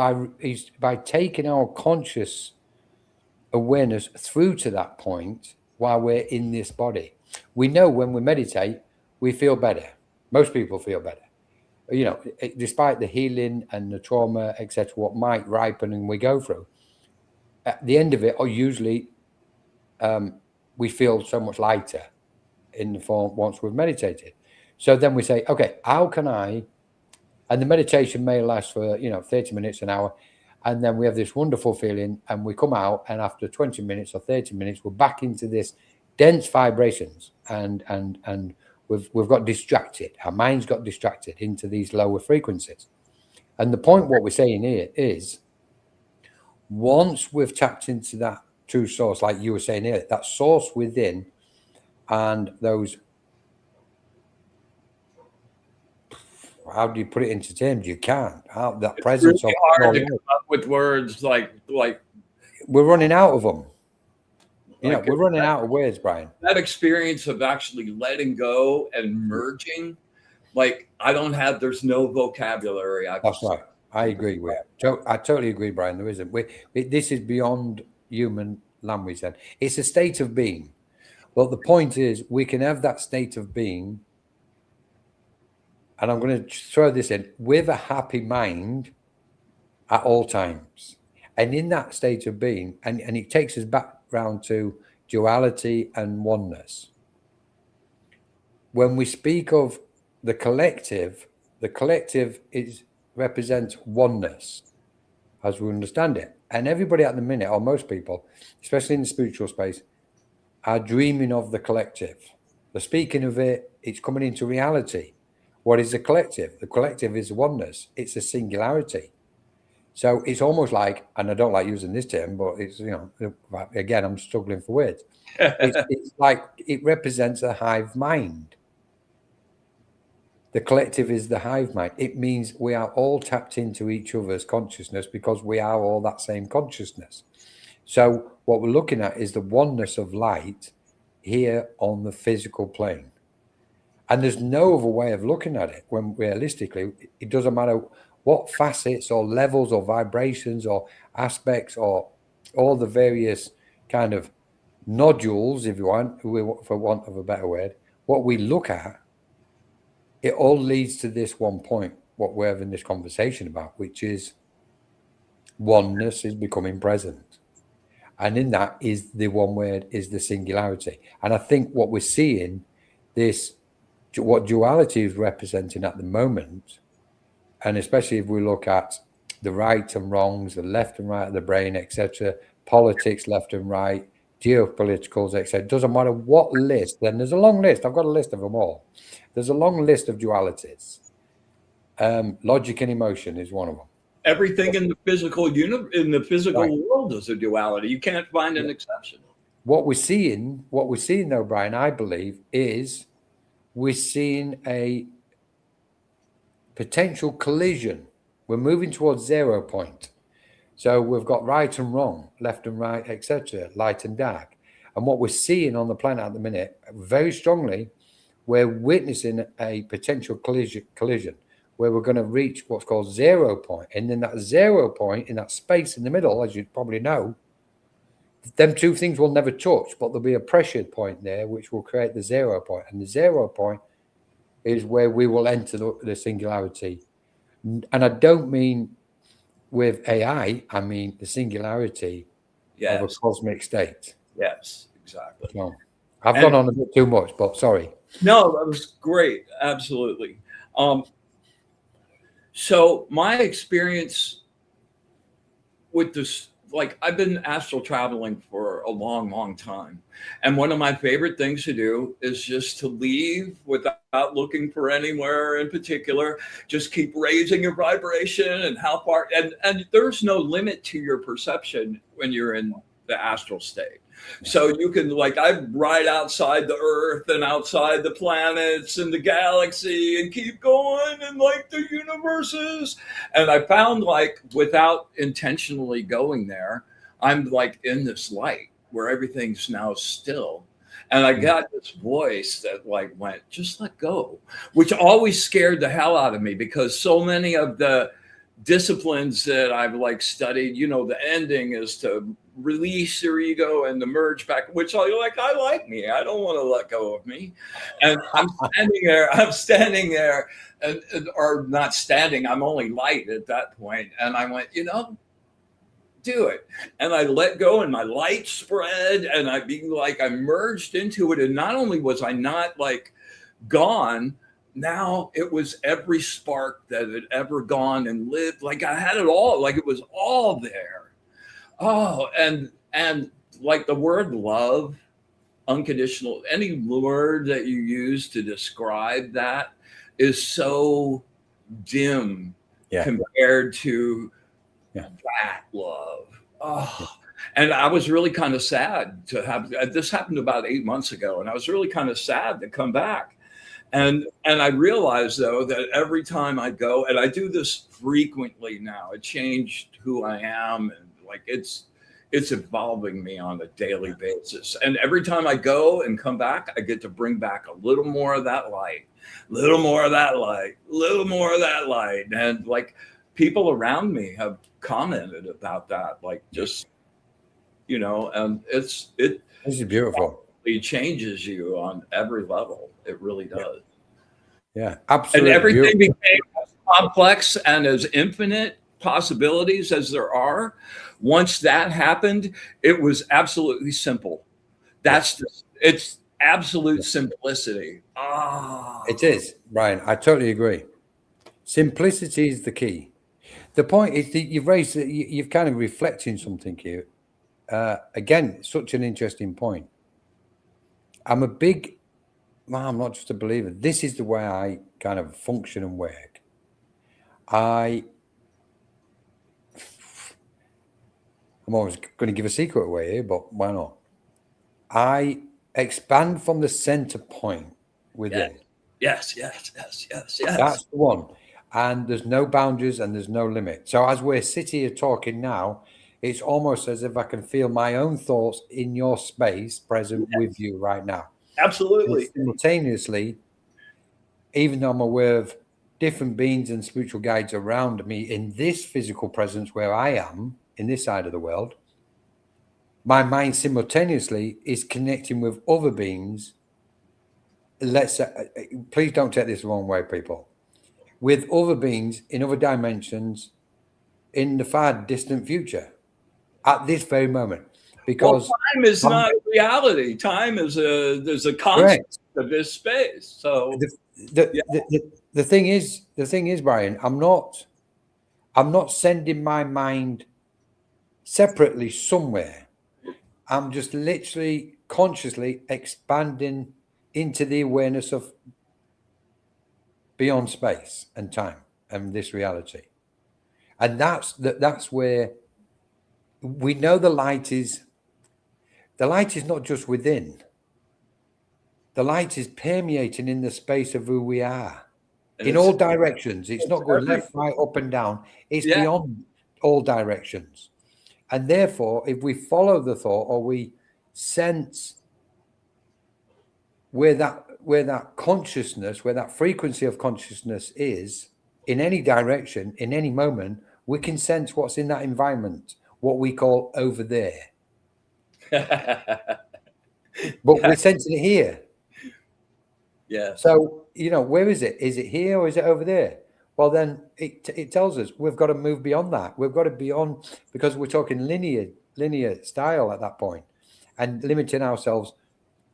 by taking our conscious awareness through to that point while we're in this body. We know when we meditate, we feel better. Most people feel better. You know, despite the healing and the trauma, etc., what might ripen and we go through, at the end of it, or usually we feel so much lighter in the form once we've meditated. So then we say, okay, how can I, and the meditation may last for, 30 minutes, an hour, and then we have this wonderful feeling and we come out, and after 20 minutes or 30 minutes, we're back into this dense vibrations and we've got distracted. Our minds got distracted into these lower frequencies. And the point, what we're saying here is, once we've tapped into that true source, like you were saying here, that source within, and those, how do you put it into terms? You can't. How that it's presence really of hard to come up with words like we're running out of them. We're running out of words, Bryan. That experience of actually letting go and merging, like there's no vocabulary. That's right. I agree with you. I totally agree, Bryan. There isn't. This is beyond human language then. It's a state of being. But the point is, we can have that state of being, and I'm going to throw this in, with a happy mind at all times. And in that state of being, and it takes us back round to duality and oneness. When we speak of the collective represents oneness as we understand it. And everybody at the minute, or most people, especially in the spiritual space, are dreaming of the collective. They're speaking of it, it's coming into reality. What is the collective? The collective is oneness. It's a singularity. So it's almost like, and I don't like using this term, but it's, again, I'm struggling for words. It's like it represents a hive mind. The collective is the hive mind. It means we are all tapped into each other's consciousness because we are all that same consciousness. So what we're looking at is the oneness of light here on the physical plane. And there's no other way of looking at it when realistically, it doesn't matter what facets or levels or vibrations or aspects or all the various kind of nodules, if you want, for want of a better word, what we look at, it all leads to this one point, what we're having this conversation about, which is oneness is becoming present. And in that is the one word, is the singularity. And I think what we're seeing, what duality is representing at the moment, and especially if we look at the right and wrongs, the left and right of the brain, etc., politics, left and right, geopoliticals, etc. It doesn't matter what list. Then there's a long list. I've got a list of them all. There's a long list of dualities. Logic and emotion is one of them. Everything in the physical world is a duality. You can't find an exception. What we're seeing though, Bryan, I believe, is we're seeing a potential collision. We're moving towards 0 point. So we've got right and wrong, left and right, etc., light and dark. And what we're seeing on the planet at the minute, very strongly, we're witnessing a potential collision where we're going to reach what's called 0 point. And in that 0 point, in that space in the middle, as you probably know, them two things will never touch, but there'll be a pressure point there which will create the 0 point. And the 0 point is where we will enter the singularity. And I don't mean with AI, I mean the singularity of a cosmic state. Yes, exactly. So, I've gone on a bit too much, but sorry. No, that was great. Absolutely. So my experience with this, like, I've been astral traveling for a long, long time. And one of my favorite things to do is just to leave without looking for anywhere in particular. Just keep raising your vibration and how far, and there's no limit to your perception when you're in the astral state. So you can, like, I ride outside the earth and outside the planets and the galaxy and keep going and like the universes. And I found, like, without intentionally going there, I'm like in this light where everything's now still. And I got this voice that like went, just let go, which always scared the hell out of me because so many of the disciplines that I've like studied, you know, the ending is to release your ego and to merge back, which I like me. I don't want to let go of me. And I'm standing there and or not standing. I'm only light at that point. And I went, you know, do it. And I let go and my light spread and I merged into it. And not only was I not like gone, now it was every spark that had ever gone and lived. Like I had it all, like it was all there. Oh, and like the word love, unconditional, any word that you use to describe that is so dim compared to that love. Oh, and I was really kind of sad to have, this happened about 8 months ago. And I was really kind of sad to come back. And I realized though, that every time I go, and I do this frequently now, it changed who I am. And like, it's evolving me on a daily basis. And every time I go and come back, I get to bring back a little more of that light, little more of that light, little more of that light. And like people around me have commented about that, like just, you know, and this is beautiful. It changes you on every level. It really does. Yeah, absolutely. And everything became as complex and as infinite possibilities as there are. Once that happened, it was absolutely simple. It's absolute simplicity. It is, Bryan. I totally agree. Simplicity is the key. The point is that you've kind of reflecting something here. Again, such an interesting point. I'm not just a believer. This is the way I kind of function and work. I'm always going to give a secret away here, but why not? I expand from the center point within. Yes. That's the one. And there's no boundaries and there's no limit. So as we're sitting here talking now, it's almost as if I can feel my own thoughts in your space present with you right now. Absolutely. And simultaneously, even though I'm aware of different beings and spiritual guides around me in this physical presence where I am, in this side of the world, my mind simultaneously is connecting with other beings. Let's say, please don't take this the wrong way, people. With other beings in other dimensions in the far distant future at this very moment. Because time is not reality. Time is there's a concept of this space. So the thing is, Bryan, I'm not sending my mind separately somewhere. I'm just literally consciously expanding into the awareness of beyond space and time and this reality. And that's where we know the light is not just within. The light is permeating in the space of who we are, in all directions. It's not going left, right, up and down. It's beyond all directions. And therefore, if we follow the thought or we sense where that consciousness, where that frequency of consciousness is, in any direction, in any moment, we can sense what's in that environment, what we call over there. But we're sensing it here. Yeah. So, where is it? Is it here or is it over there? Well, then it tells us we've got to move beyond that. We've got to beyond, because we're talking linear style at that point, and limiting ourselves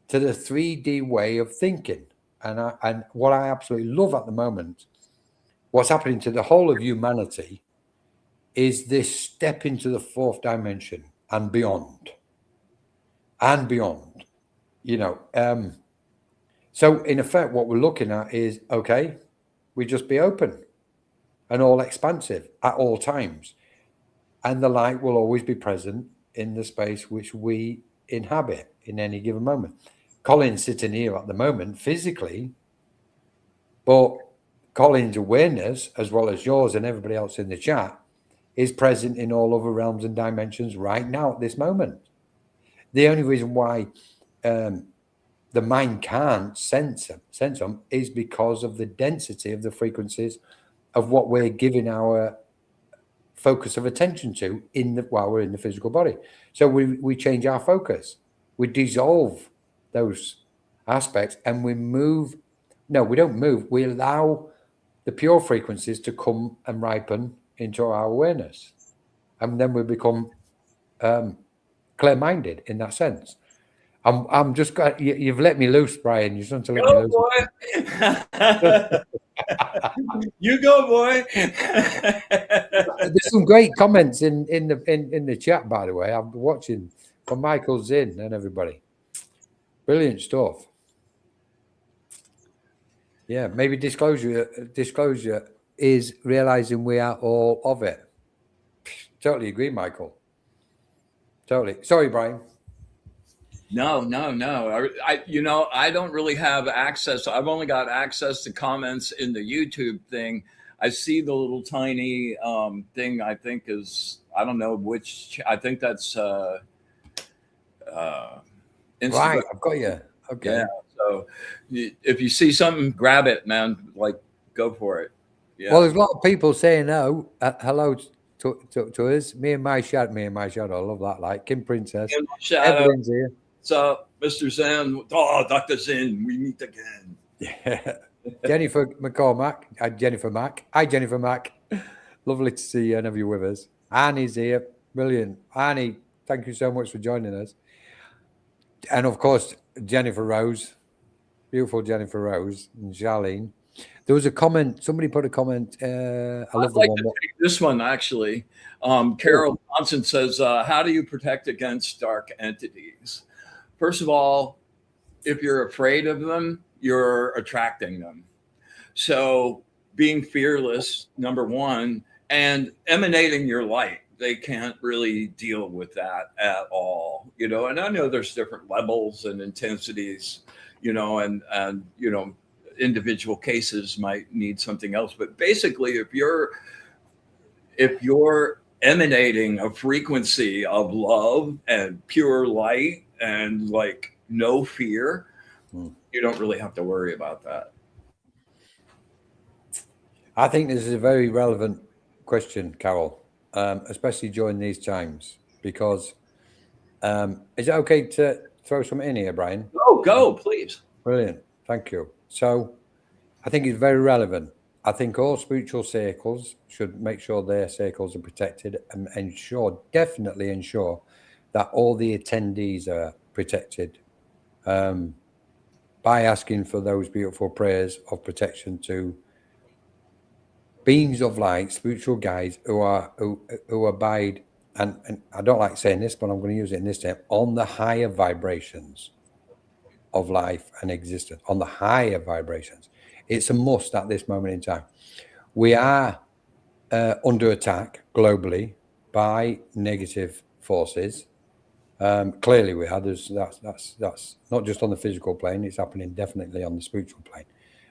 to the 3D way of thinking. And what I absolutely love at the moment, what's happening to the whole of humanity, is this step into the fourth dimension and beyond. And beyond, So in effect, what we're looking at is, okay, we just be open and all expansive at all times. And the light will always be present in the space which we inhabit in any given moment. Colin's sitting here at the moment physically, but Colin's awareness, as well as yours and everybody else in the chat, is present in all other realms and dimensions right now at this moment. The only reason why the mind can't sense them is because of the density of the frequencies of what we're giving our focus of attention to while we're in the physical body. So we change our focus, we dissolve those aspects, and we move. No, we don't move. We allow the pure frequencies to come and ripen into our awareness, and then we become clear-minded in that sense. I'm just you've let me loose, Bryan. You're supposed to let me loose. Boy. You go, boy. There's some great comments in the chat, by the way. I'm watching from Michael Zinn and everybody. Brilliant stuff. Yeah, maybe disclosure is realizing we are all of it. Totally agree, Michael. Totally. Sorry, Bryan. No. I don't really have access. I've only got access to comments in the YouTube thing. I see the little tiny thing. I think is, I don't know which. I think that's Instagram. Right, I've got you. Okay. Yeah. So if you see something, grab it, man. Like, go for it. Yeah. Well, there's a lot of people saying hello to us. Me and my shadow. I love that. Like Kim Princess. Evelyn's here. What's up, Mr. Zen? Oh, Dr. Zen, we meet again. Yeah. Jennifer McCormack. Jennifer Mack. Hi, Jennifer Mack. Lovely to see you and have you with us. Annie's here. Brilliant. Annie, thank you so much for joining us. And of course, Jennifer Rose. Beautiful Jennifer Rose and Charlene. There was a comment. Somebody put a comment. I love the one. This one, actually. Carol Johnson says, how do you protect against dark entities? First of all, if you're afraid of them, you're attracting them. So being fearless, number one, and emanating your light. They can't really deal with that at all, and I know there's different levels and intensities, and individual cases might need something else. But basically, if you're emanating a frequency of love and pure light and like no fear, you don't really have to worry about that. I think this is a very relevant question, Carol, especially during these times, because is it okay to throw something in here, Brian? Oh, go, please. Brilliant. Thank you. So I think it's very relevant. I think all spiritual circles should make sure their circles are protected and definitely ensure that all the attendees are protected by asking for those beautiful prayers of protection to beings of light, spiritual guides who abide, and I don't like saying this, but I'm going to use it in this term, on the higher vibrations of life and existence, on the higher vibrations. It's a must at this moment in time. We are under attack globally by negative forces. Clearly, we are. That's not just on the physical plane; it's happening definitely on the spiritual plane.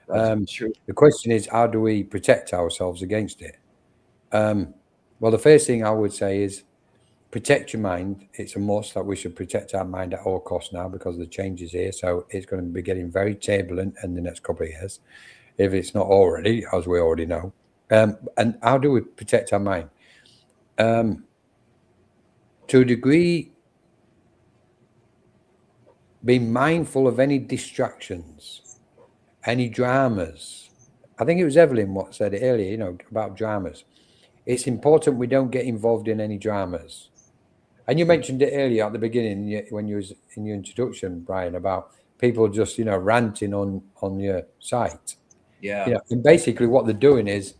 The question is, how do we protect ourselves against it? Well, the first thing I would say is protect your mind. It's a must that we should protect our mind at all costs now because the change is here. So it's going to be getting very turbulent in the next couple of years, if it's not already, as we already know. And how do we protect our mind? To a degree, be mindful of any distractions, any dramas. I think it was Evelyn what said it earlier, about dramas. It's important we don't get involved in any dramas. And you mentioned it earlier at the beginning when you was in your introduction, Brian, about people just, ranting on your site. Yeah. And basically what they're doing is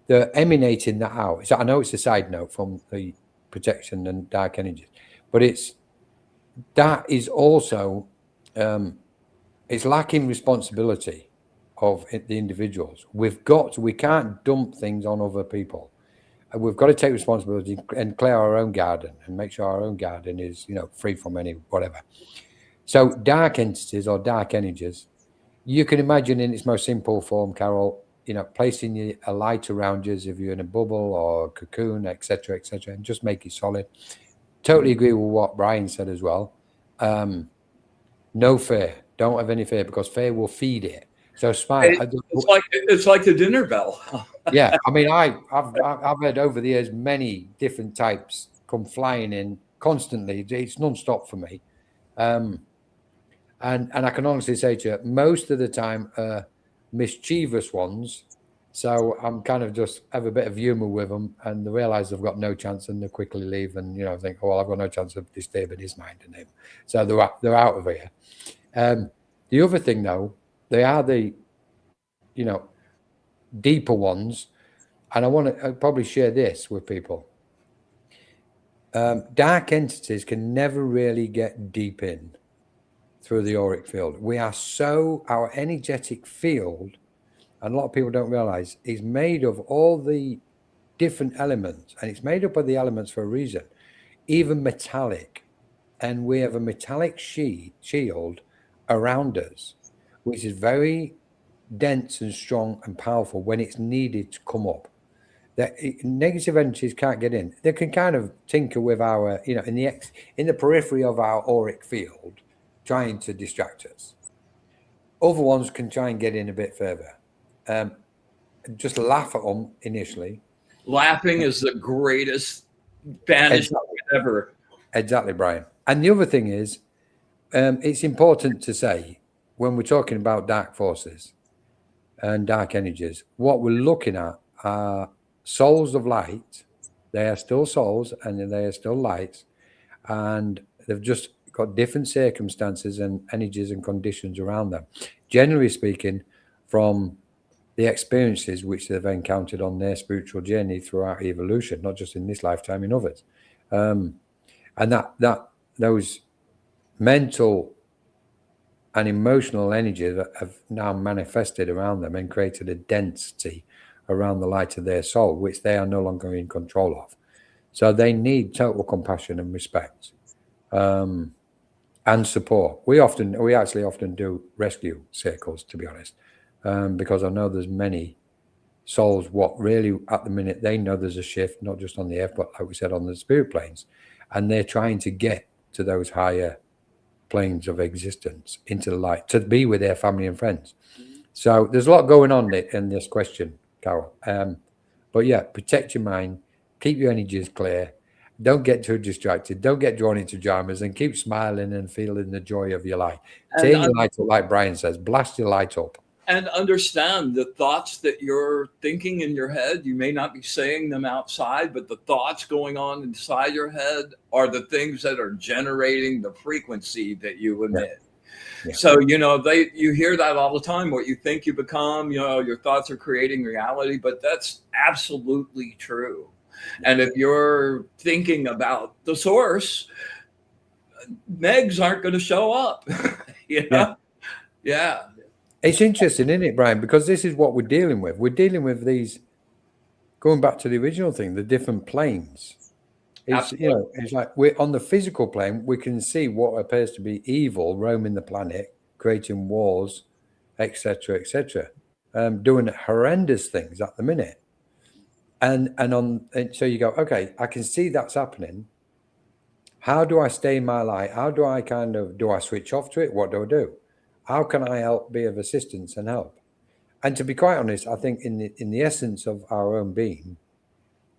they're emanating that out. So I know it's a side note from the protection and dark energies, but that is also it's lacking responsibility of the individuals. We can't dump things on other people. We've got to take responsibility and clear our own garden and make sure our own garden is, free from any whatever. So dark entities or dark energies, you can imagine in its most simple form, Carol, placing a light around you as if you're in a bubble or a cocoon, etc., and just make it solid. Totally agree with what Brian said as well. No fear. Don't have any fear because fear will feed it. So smile. It's like the dinner bell. Yeah, I mean, I've had over the years many different types come flying in constantly. It's non-stop for me, and I can honestly say to you, most of the time, mischievous ones. So I'm kind of just have a bit of humor with them, and they realise they've got no chance, and they quickly leave, and think, oh, well, I've got no chance of disturbing his mind and him, so they're out of here. The other thing, though, they are the deeper ones, and I want to probably share this with people. Dark entities can never really get deep in through the auric field. Our energetic field, and a lot of people don't realize, is made of all the different elements, and it's made up of the elements for a reason, even metallic. And we have a metallic shield around us, which is very dense and strong and powerful when it's needed to come up. That negative energies can't get in. They can kind of tinker with our, in the periphery of our auric field, trying to distract us. Other ones can try and get in a bit further. Just laugh at them initially. Laughing is the greatest banishment ever. Exactly, Brian. And the other thing is, it's important to say when we're talking about dark forces and dark energies, what we're looking at are souls of light. They are still souls and they are still lights, and they've just got different circumstances and energies and conditions around them. Generally speaking, from the experiences which they've encountered on their spiritual journey throughout evolution, not just in this lifetime, in others. And that those mental and emotional energies that have now manifested around them and created a density around the light of their soul, which they are no longer in control of. So they need total compassion and respect, and support. We actually often do rescue circles, to be honest, because I know there's many souls what really at the minute they know there's a shift, not just on the earth, but like we said, on the spirit planes, and they're trying to get to those higher planes of existence, into the light, to be with their family and friends. So there's a lot going on in this question, Carol. But yeah, protect your mind, keep your energies clear, don't get too distracted, don't get drawn into dramas, and keep smiling and feeling the joy of your life. And Turn your light up, like Bryan says, blast your light up. And understand the thoughts that you're thinking in your head. You may not be saying them outside, but the thoughts going on inside your head are the things that are generating the frequency that you emit. Yeah. So, you hear that all the time. What you think you become, your thoughts are creating reality, but that's absolutely true. And if you're thinking about the source, negs aren't going to show up. Yeah. It's interesting, isn't it, Bryan? Because this is what we're dealing with. We're dealing with these, going back to the original thing, the different planes. It's, it's like we're on the physical plane, we can see what appears to be evil roaming the planet, creating wars, etc., doing horrendous things at the minute. And so you go, okay, I can see that's happening. How do I stay in my light? How do I do I switch off to it? What do I do? How can I help, be of assistance and help? And to be quite honest, I think in the essence of our own being,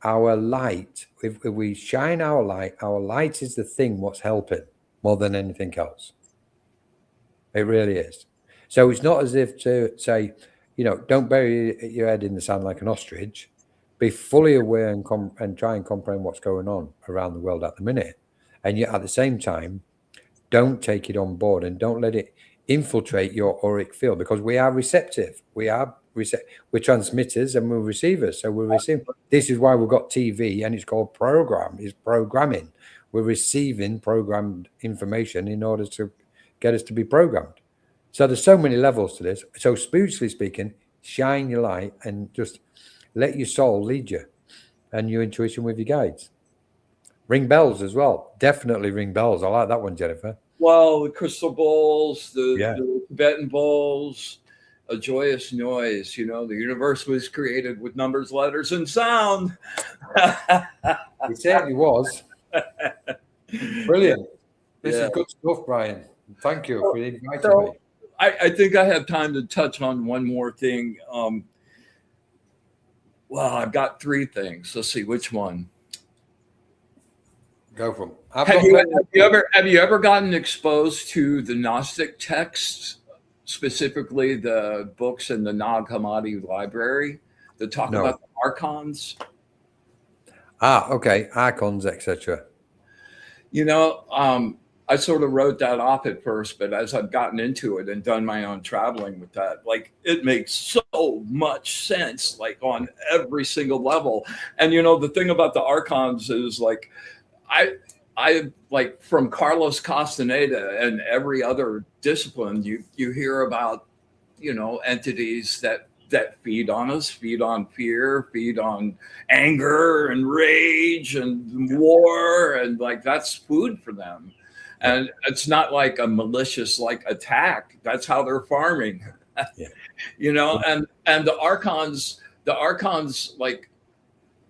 our light, if we shine our light is the thing what's helping more than anything else. It really is. So it's not as if to say, don't bury your head in the sand like an ostrich. Be fully aware and try and comprehend what's going on around the world at the minute. And yet at the same time, don't take it on board and don't let it infiltrate your auric field, because we are receptive. We're transmitters and we're receivers. So we're receiving. This is why we've got TV, and it's called programming. We're receiving programmed information in order to get us to be programmed. So there's so many levels to this. So spiritually speaking, shine your light and just let your soul lead you and your intuition with your guides. Ring bells as well. Definitely ring bells. I like that one, Jennifer. Well, the crystal bowls, the Tibetan bowls, a joyous noise. The universe was created with numbers, letters, and sound. It certainly was. Brilliant. This is good stuff, Bryan. Thank you for inviting me. I think I have time to touch on one more thing. Well, I've got three things. Let's see which one. Go from. Have you ever gotten exposed to the Gnostic texts, specifically the books in the Nag Hammadi library that talk about the archons? Okay, archons, etc. I sort of wrote that off at first, but as I've gotten into it and done my own traveling with that, it makes so much sense, on every single level. And the thing about the archons is I from Carlos Castaneda and every other discipline, you hear about, entities that feed on us, feed on fear, feed on anger and rage and war, and that's food for them. And it's not like a malicious attack. That's how they're farming. And the archons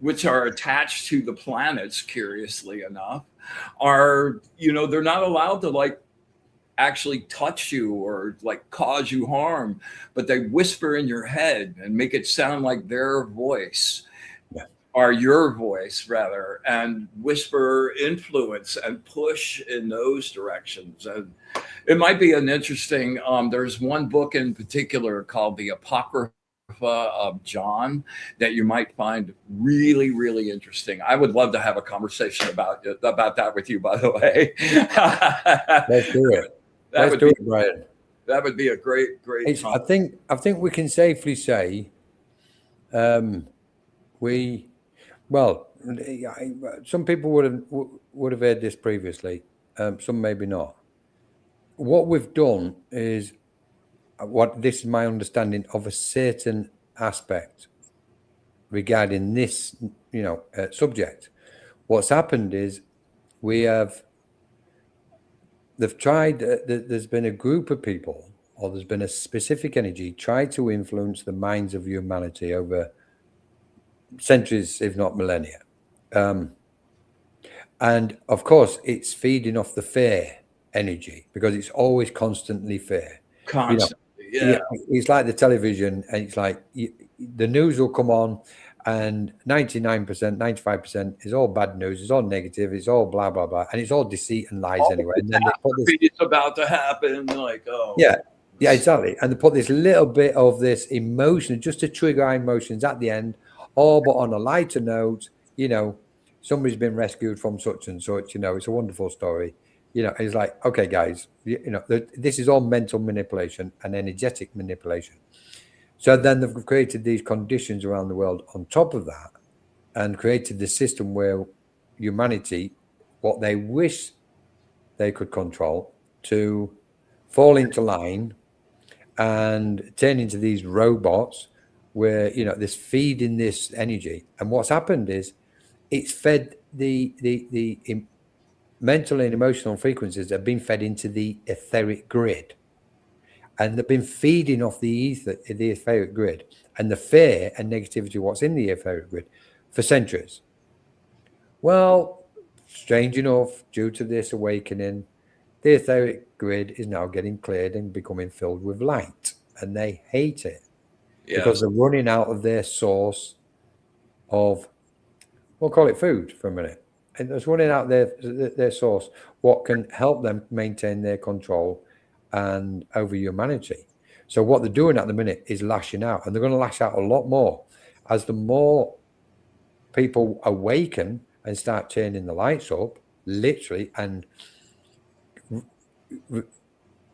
which are attached to the planets, curiously enough, are, they're not allowed to actually touch you or cause you harm, but they whisper in your head and make it sound like their voice, or your voice rather, and whisper influence and push in those directions. And it might be an interesting, there's one book in particular called The Apocrypha of John that you might find really, really interesting. I would love to have a conversation about that with you, by the way. Let's do it. Let's do it, Bryan. That would be a great. I think we can safely say, some people would have heard this previously. Some maybe not. What we've done is, this is my understanding of a certain aspect regarding this, subject. What's happened is they've tried, there's been a group of people, or there's been a specific energy tried to influence the minds of humanity over centuries, if not millennia. And of course, it's feeding off the fear energy, because it's always constantly fear. Constantly. Yeah. It's like the television, and it's like the news will come on, and 99%, 95% is all bad news. It's all negative. It's all blah blah blah, and it's all deceit and lies anyway. And then they put this. It's about to happen. Like, oh, yeah, exactly. And they put this little bit of this emotion just to trigger our emotions at the end. Oh, but on a lighter note, somebody's been rescued from such and such. It's a wonderful story. It's like, okay, guys, this is all mental manipulation and energetic manipulation. So then they've created these conditions around the world on top of that, and created the system where humanity, what they wish they could control, to fall into line and turn into these robots where, this feeding this energy. And what's happened is it's fed the mental and emotional frequencies have been fed into the etheric grid, and they've been feeding off the etheric grid and the fear and negativity what's in the etheric grid for centuries. Well, strange enough, due to this awakening, the etheric grid is now getting cleared and becoming filled with light, and they hate it because they're running out of their source of, we'll call it food for a minute. And it's running out their source, what can help them maintain their control and over humanity. So what they're doing at the minute is lashing out, and they're going to lash out a lot more as the more people awaken and start turning the lights up, literally, and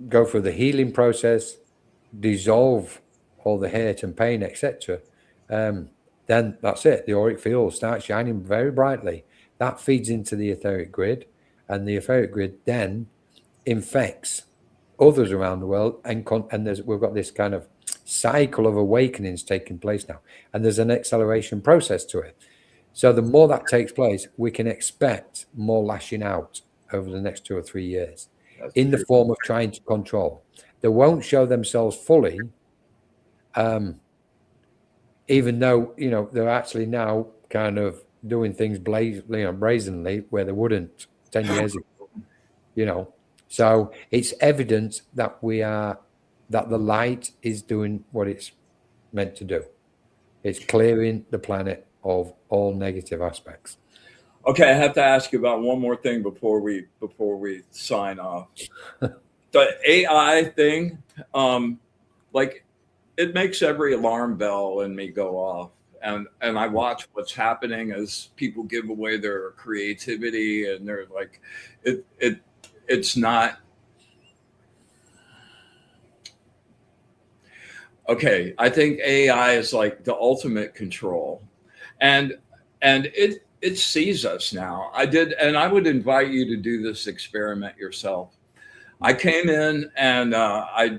go through the healing process, dissolve all the hurt and pain, etc. Then that's it. The auric field starts shining very brightly. That feeds into the etheric grid, and the etheric grid then infects others around the world, and we've got this kind of cycle of awakenings taking place now, and there's an acceleration process to it. So the more that takes place, we can expect more lashing out over the next 2 or 3 years. That's in the form of trying to control. They won't show themselves fully, even though they're actually now kind of doing things brazenly where they wouldn't 10 years ago. So it's evidence that that the light is doing what it's meant to do. It's clearing the planet of all negative aspects. Okay, I have to ask you about one more thing before we sign off. The AI thing, like, it makes every alarm bell in me go off, and I watch what's happening as people give away their creativity, and they're like, it's not okay. I think AI is like the ultimate control, and it sees us now. I would invite you to do this experiment yourself. I came in and I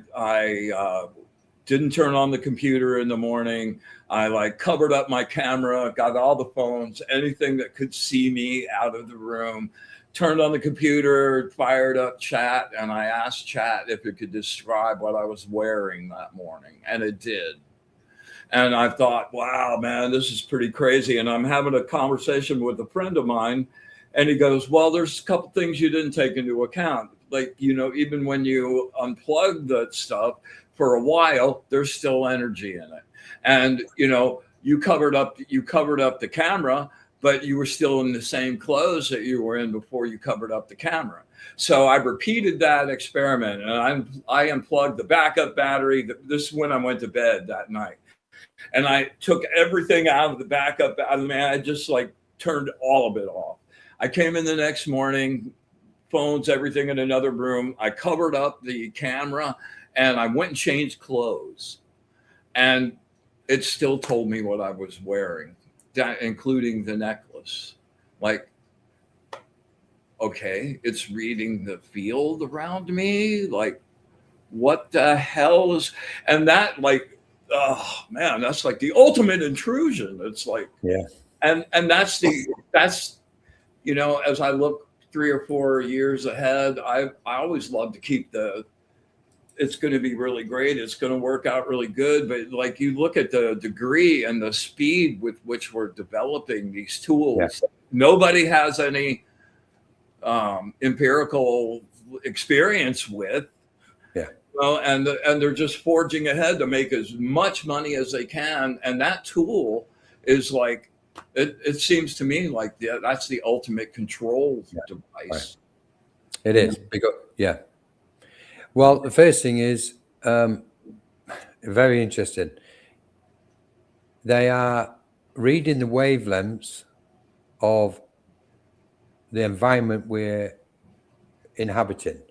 didn't turn on the computer in the morning. I covered up my camera, got all the phones, anything that could see me out of the room, turned on the computer, fired up chat, and I asked chat if it could describe what I was wearing that morning, and it did. And I thought, wow, man, this is pretty crazy. And I'm having a conversation with a friend of mine, and he goes, well, there's a couple things you didn't take into account. Like, even when you unplug the stuff for a while, there's still energy in it. And, you covered up the camera, but you were still in the same clothes that you were in before you covered up the camera. So I repeated that experiment, and I unplugged the backup battery. This is when I went to bed that night. And I took everything out of the backup. I just turned all of it off. I came in the next morning, phones, everything in another room. I covered up the camera, and I went and changed clothes. And it still told me what I was wearing, including the necklace. Okay, it's reading the field around me. What the hell is, and that oh man, that's like the ultimate intrusion. It's and that's as I look 3 or 4 years ahead, I always love to keep it's going to be really great. It's going to work out really good. But you look at the degree and the speed with which we're developing these tools, nobody has any empirical experience with. Well, and they're just forging ahead to make as much money as they can, and that tool is like it seems to me like that's the ultimate control device. It is because Well, the first thing is very interesting. They are reading the wavelengths of the environment we're inhabiting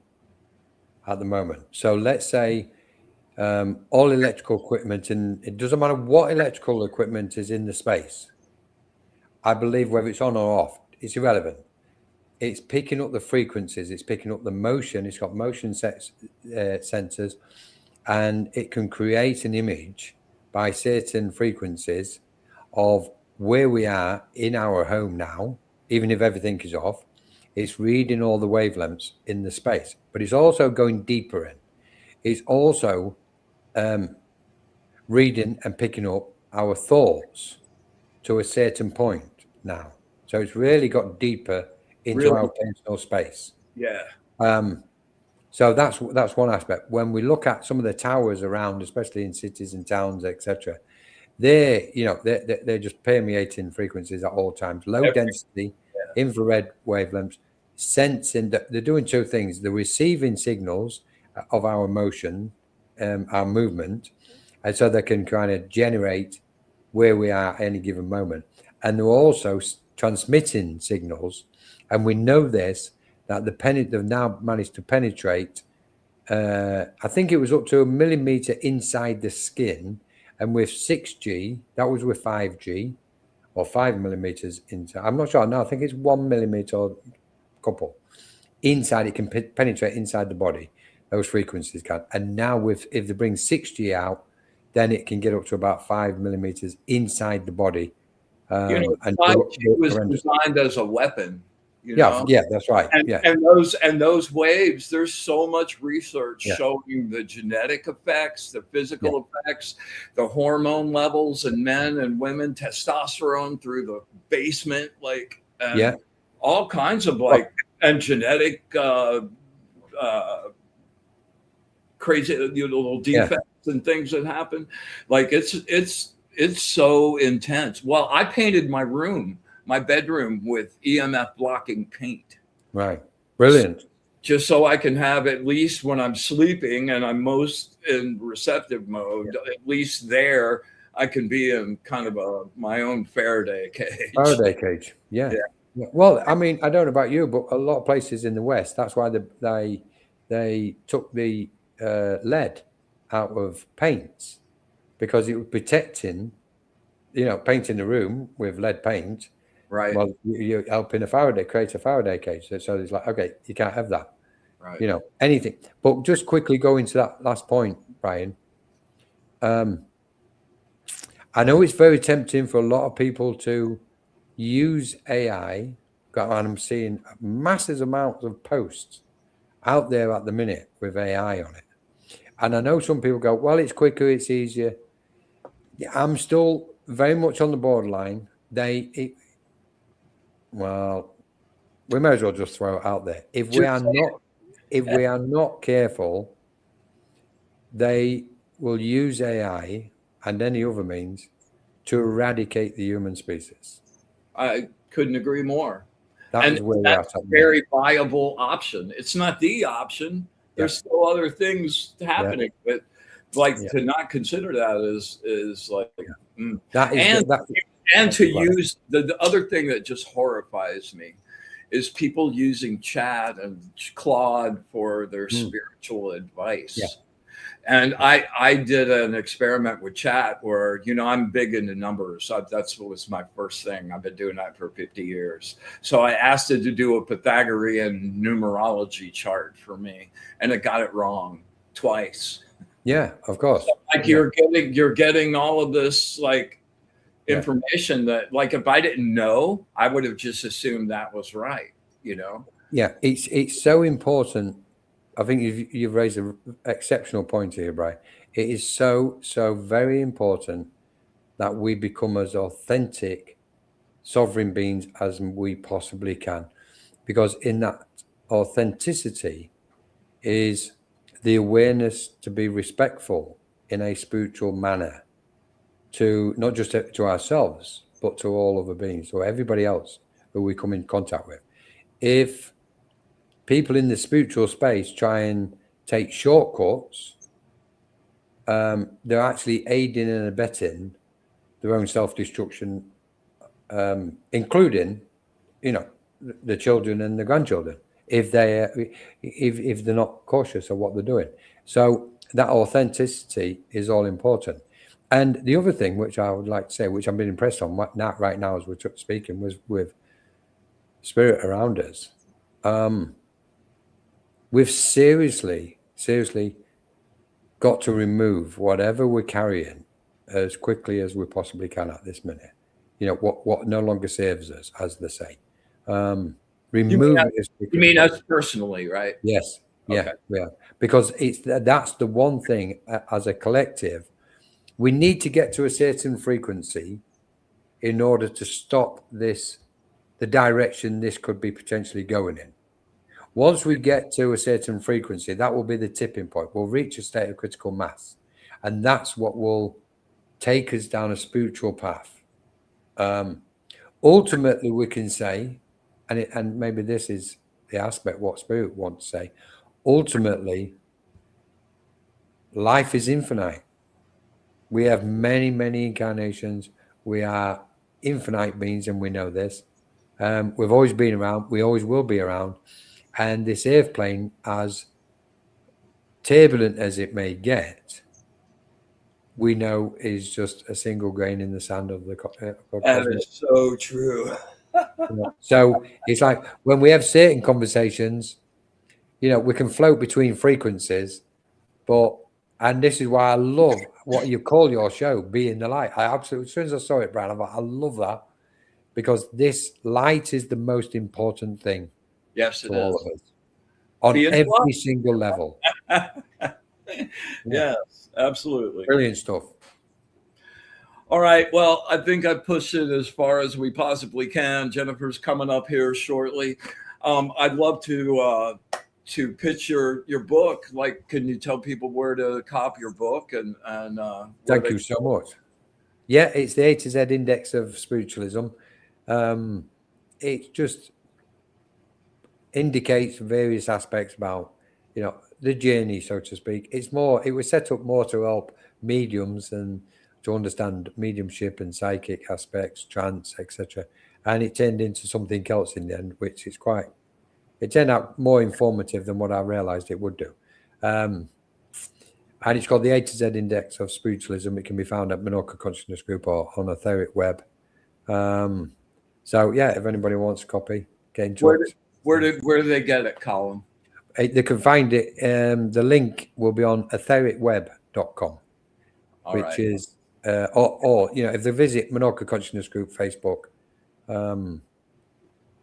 at the moment. So let's say all electrical equipment, and it doesn't matter what electrical equipment is in the space. I believe whether it's on or off, it's irrelevant. It's picking up the frequencies, it's picking up the motion, it's got motion sensors, and it can create an image by certain frequencies of where we are in our home now, even if everything is off. It's reading all the wavelengths in the space, but it's also going deeper in. It's also reading and picking up our thoughts to a certain point now. So it's really got deeper into our personal space. Yeah. So that's one aspect. When we look at some of the towers around, especially in cities and towns, etc., they're just permeating frequencies at all times. Low density, infrared wavelengths, sensing that they're doing two things. They're receiving signals of our motion, our movement, and so they can kind of generate where we are at any given moment. And they're also transmitting signals. And we know this, that they've now managed to penetrate, I think it was up to 1 millimeter inside the skin. And with 6G, that was with 5G, or 5 millimeters inside. I'm not sure. No, I think it's 1 millimeter or couple. Inside, it can penetrate inside the body. Those frequencies can. And now if they bring 6G out, then it can get up to about 5 millimeters inside the body. And 5G was designed as a weapon. Yeah, that's right. And those waves, there's so much research showing the genetic effects, the physical effects, the hormone levels in men and women, testosterone through the basement, all kinds of and genetic crazy little defects and things that happen. Like it's so intense. Well, I painted my bedroom with EMF blocking paint. Right. Brilliant. Just so I can have, at least when I'm sleeping and I'm most in receptive mode, at least there I can be in kind of my own Faraday cage. Faraday cage. Yeah. Well, I mean, I don't know about you, but a lot of places in the West, that's why they took the lead out of paints, because it was protecting, painting the room with lead paint. Right. Well, you're helping create a Faraday cage. So it's like, okay, you can't have that. Right. Anything. But just quickly go into that last point, Bryan. I know it's very tempting for a lot of people to use AI, and I'm seeing massive amounts of posts out there at the minute with AI on it. And I know some people go, well, it's quicker, it's easier. Yeah, I'm still very much on the borderline. Well, we may as well just throw it out there. If we are not careful, they will use AI and any other means to eradicate the human species. I couldn't agree more. That's a very viable option. It's not the option. There's still other things happening, but to not consider that is like to use the other thing that just horrifies me is people using chat and Claude for their spiritual advice. Yeah. And I did an experiment with chat where, I'm big into numbers. That's what was my first thing. I've been doing that for 50 years. So I asked it to do a Pythagorean numerology chart for me, and it got it wrong twice. Yeah, of course. So you're getting all of this information that if I didn't know, I would have just assumed that was right, Yeah, it's so important. I think you've raised an exceptional point here, Bryan. It is so very important that we become as authentic sovereign beings as we possibly can, because in that authenticity is the awareness to be respectful in a spiritual manner to not just to ourselves, but to all other beings, or everybody else who we come in contact with. If people in the spiritual space try and take shortcuts, they're actually aiding and abetting their own self-destruction, including, the children and the grandchildren, if they're not cautious of what they're doing. So that authenticity is all important. And the other thing which I would like to say, which I'm being impressed on right now as we're speaking, was with spirit around us. We've seriously got to remove whatever we're carrying as quickly as we possibly can at this minute. What no longer serves us, as they say. Remove it as quickly. You mean us personally, right? Yes. Okay. Yeah. Because that's the one thing as a collective, we need to get to a certain frequency in order to stop the direction this could be potentially going in. Once we get to a certain frequency, that will be the tipping point. We'll reach a state of critical mass, and that's what will take us down a spiritual path. Ultimately, we can say, and maybe this is the aspect what spirit wants to say, ultimately, life is infinite. We have many, many incarnations. We are infinite beings, and we know this. We've always been around. We always will be around. And this earth plane, as turbulent as it may get, we know is just a single grain in the sand of the cosmos. That is so true. So it's like when we have certain conversations, we can float between frequencies, and this is why I love what you call your show, Being the Light. I absolutely, as soon as I saw it, Brian, I thought, I love that, because this light is the most important thing. Yes, it is. All of us, on every single level. Yes, absolutely. Brilliant stuff. All right. Well, I think I pushed it as far as we possibly can. Jennifer's coming up here shortly. I'd love to pitch your book. Like, can you tell people where to copy your book? And thank you so much. Yeah, it's the A to Z Index of Spiritualism. It just indicates various aspects about the journey, so to speak. It was set up more to help mediums and to understand mediumship and psychic aspects, trance, etc. And it turned into something else in the end, which is it turned out more informative than what I realized it would do. And it's called the A to Z Index of Spiritualism. It can be found at Minorca Consciousness Group or on Etheric Web. So yeah, if anybody wants a copy, get in touch. Where do they get it, Colin? They can find it. The link will be on ethericweb.com, which is, or if they visit Minorca Consciousness Group Facebook,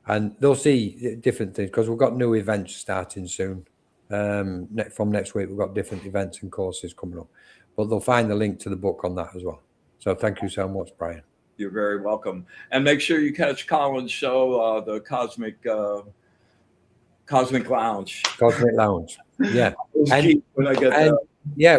and they'll see different things, because we've got new events starting soon. From next week, we've got different events and courses coming up, but they'll find the link to the book on that as well. So thank you so much, Brian. You're very welcome. And make sure you catch Colin's show, the Cosmic Lounge. Cosmic Lounge. Yeah. When I get there. Yeah,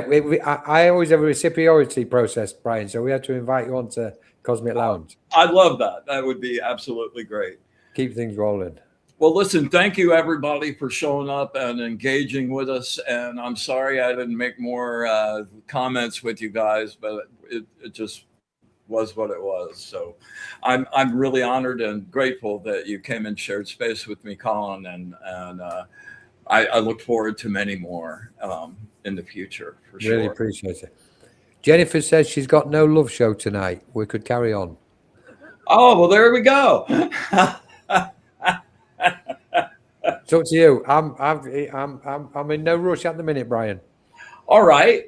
I always have a reciprocity process, Brian. So we had to invite you on to Cosmic Lounge. I love that. That would be absolutely great. Keep things rolling. Well, listen, thank you, everybody, for showing up and engaging with us. And I'm sorry I didn't make more comments with you guys, but it just was what it was. So I'm really honored and grateful that you came and shared space with me, Colin. And I look forward to many more in the future, for sure. Really appreciate it. Jennifer says she's got no love show tonight. We could carry on. Oh, well, there we go. It's up to you. I'm in no rush at the minute, Brian. All right.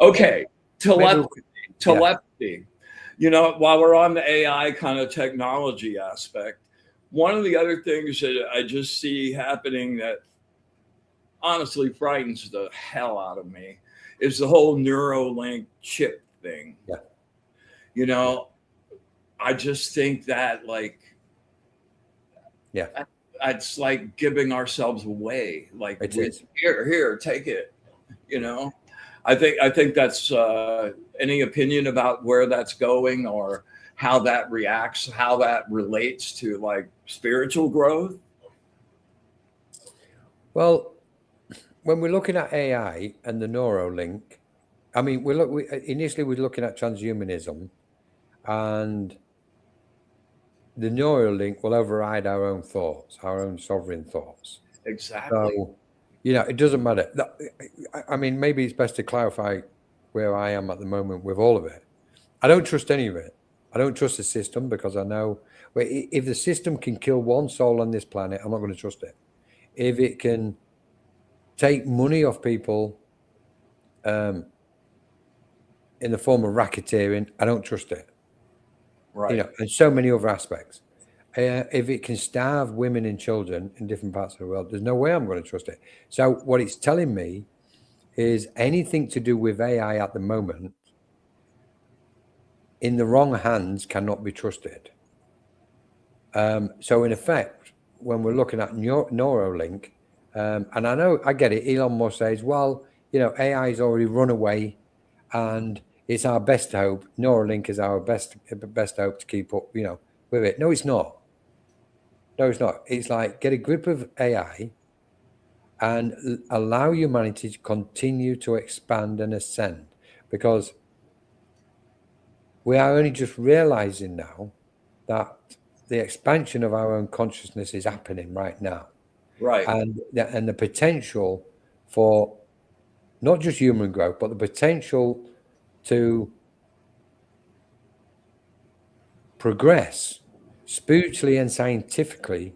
Okay. Telepathy. Yeah. While we're on the AI kind of technology aspect, one of the other things that I just see happening that honestly frightens the hell out of me is the whole Neuralink chip thing. Yeah. I just think that, like, yeah, it's like giving ourselves away. Like, It is. Here, take it. You know, I think that's any opinion about where that's going or how that reacts, how that relates to like spiritual growth. Well, when we're looking at AI and the Neuralink, I mean, initially we're looking at transhumanism, and the Neuralink will override our own thoughts, our own sovereign thoughts. Exactly. So, it doesn't matter. I mean, maybe it's best to clarify where I am at the moment with all of it. I don't trust any of it. I don't trust the system because I know if the system can kill one soul on this planet, I'm not going to trust it. If it can take money off people in the form of racketeering, I don't trust it. Right. And so many other aspects. If it can starve women and children in different parts of the world, there's no way I'm going to trust it. So what it's telling me is anything to do with AI at the moment in the wrong hands cannot be trusted. So in effect, when we're looking at Neuralink, and I get it, Elon Musk says, well, AI's already run away and it's our best hope. Neuralink is our best hope to keep up, with it. No, it's not. No, it's not. It's like get a grip of AI and allow humanity to continue to expand and ascend, because we are only just realizing now that the expansion of our own consciousness is happening right now. Right. And the potential for not just human growth, but the potential to progress spiritually and scientifically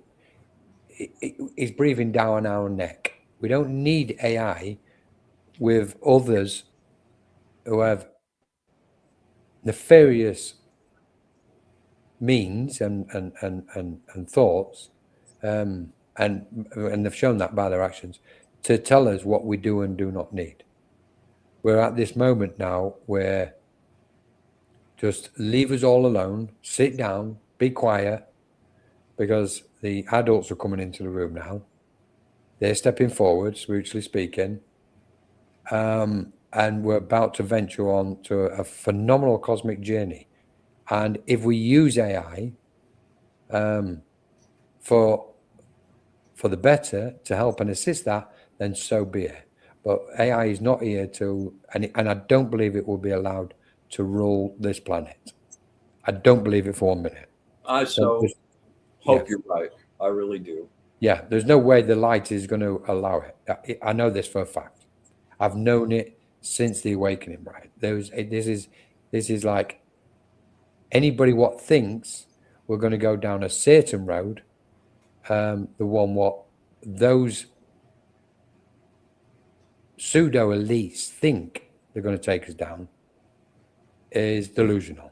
is breathing down our neck. We don't need AI with others who have nefarious means and thoughts, and they've shown that by their actions, to tell us what we do and do not need. We're at this moment now where just leave us all alone, sit down, be quiet, because the adults are coming into the room now. They're stepping forward, spiritually speaking, and we're about to venture on to a phenomenal cosmic journey. And if we use AI for the better to help and assist that, then so be it. But AI is not here to, and I don't believe it will be allowed to rule this planet. I don't believe it for 1 minute. I hope you're right. I really do. Yeah, there's no way the light is going to allow it. I know this for a fact. I've known it since the awakening, right? This is like anybody what thinks we're going to go down a certain road, the one what those pseudo elites think they're going to take us down, is delusional.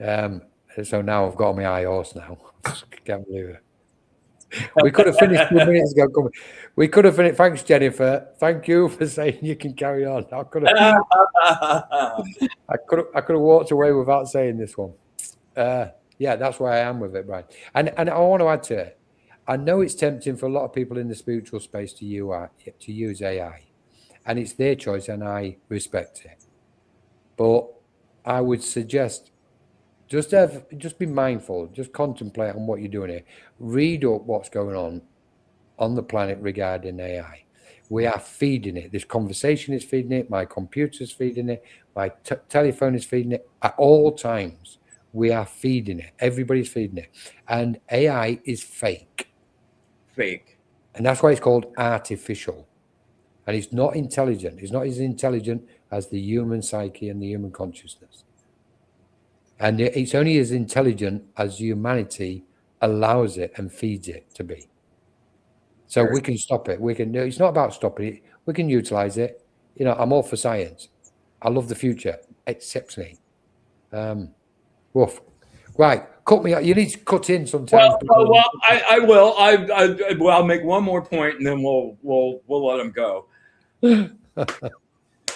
So now I've got on my high horse now. Can't believe it. We could have finished 2 minutes ago. We could have finished. Thanks, Jennifer. Thank you for saying you can carry on. I could have walked away without saying this one. Yeah, that's why I am with it, Bryan. And I want to add to it. I know it's tempting for a lot of people in the spiritual space to use AI, and it's their choice, and I respect it. But I would suggest just be mindful, just contemplate on what you're doing here. Read up what's going on the planet regarding AI. We are feeding it. This conversation is feeding it. My computer's feeding it. My telephone is feeding it. At all times, we are feeding it. Everybody's feeding it. And AI is fake. Fake. And that's why it's called artificial. And it's not intelligent. It's not as intelligent as the human psyche and the human consciousness. And it's only as intelligent as humanity allows it and feeds it to be. So we can stop it. It's not about stopping it. We can utilize it. I'm all for science. I love the future, exceptionally. Woof. Right, cut me out. You need to cut in sometimes. Well, I will. I'll make one more point, and then we'll let him go.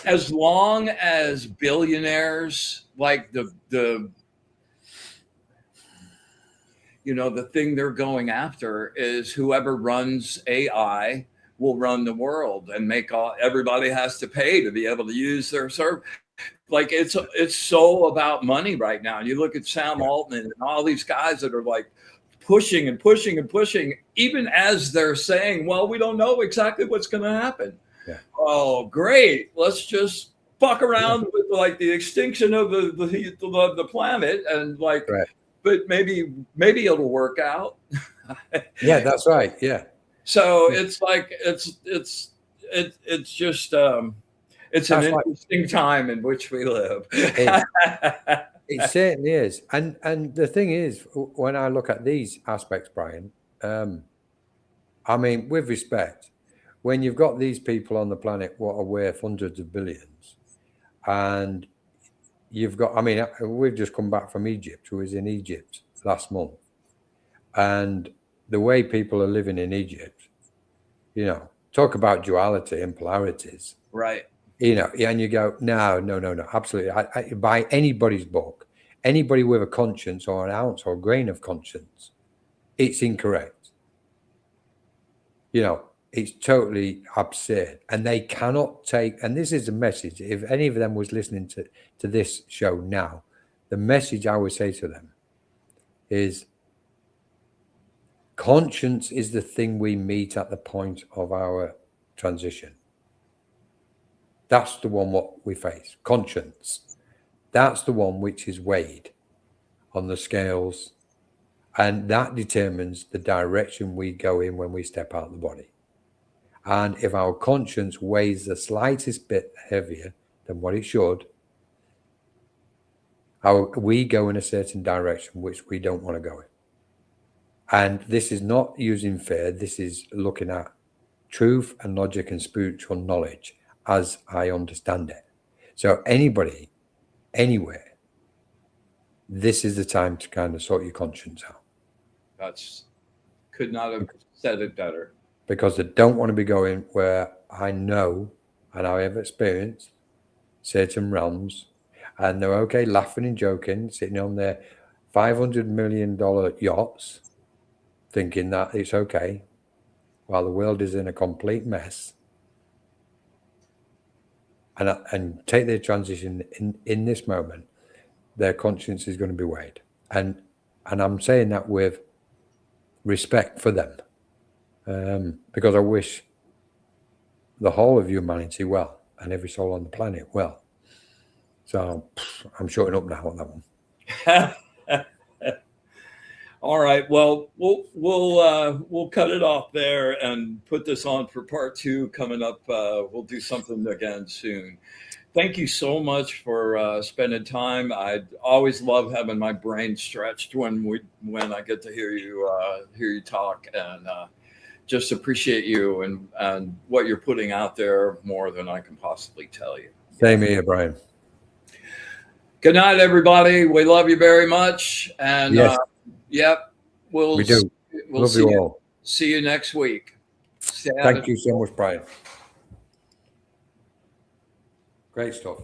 As long as billionaires like the the thing they're going after is whoever runs AI will run the world and make everybody has to pay to be able to use their service. Like it's so about money right now. And you look at Sam Altman and all these guys that are like pushing and pushing and pushing, even as they're saying, well, we don't know exactly what's going to happen. Yeah. Oh, great. Let's just fuck around with like the extinction of the planet and like, but maybe it'll work out. Yeah, that's right. Yeah. So it's like, it's just, it's an interesting time in which we live. It certainly is. And the thing is, when I look at these aspects, Bryan, I mean, with respect, when you've got these people on the planet what are worth hundreds of billions, and you've got, I mean, we've just come back from Egypt. We was in Egypt last month, and the way people are living in Egypt, talk about duality and polarities. Right. And you go, no, absolutely. By anybody's book, anybody with a conscience or an ounce or a grain of conscience, it's incorrect. It's totally absurd. And they cannot take, and this is a message, if any of them was listening to this show now, the message I would say to them is conscience is the thing we meet at the point of our transition. That's the one what we face, conscience. That's the one which is weighed on the scales, and that determines the direction we go in when we step out of the body. And if our conscience weighs the slightest bit heavier than what it should, we go in a certain direction which we don't want to go in. And this is not using fear. This is looking at truth and logic and spiritual knowledge as I understand it. So anybody, anywhere, this is the time to kind of sort your conscience out. Could not have said it better. Because they don't want to be going where I know and I have experienced certain realms, and they're okay laughing and joking, sitting on their $500 million yachts, thinking that it's okay, while the world is in a complete mess. And take their transition in this moment, their conscience is going to be weighed. And I'm saying that with respect for them, because I wish the whole of humanity well and every soul on the planet well. So I'm shutting up now on that one. All right. Well, we'll cut it off there and put this on for part 2 coming up. We'll do something again soon. Thank you so much for spending time. I always love having my brain stretched when I get to hear you talk, and just appreciate you and what you're putting out there more than I can possibly tell you. Same here, Bryan. Good night, everybody. We love you very much. And yes. Yep. We do. We'll love you all. See you next week. Thank you so much, Bryan. Great stuff.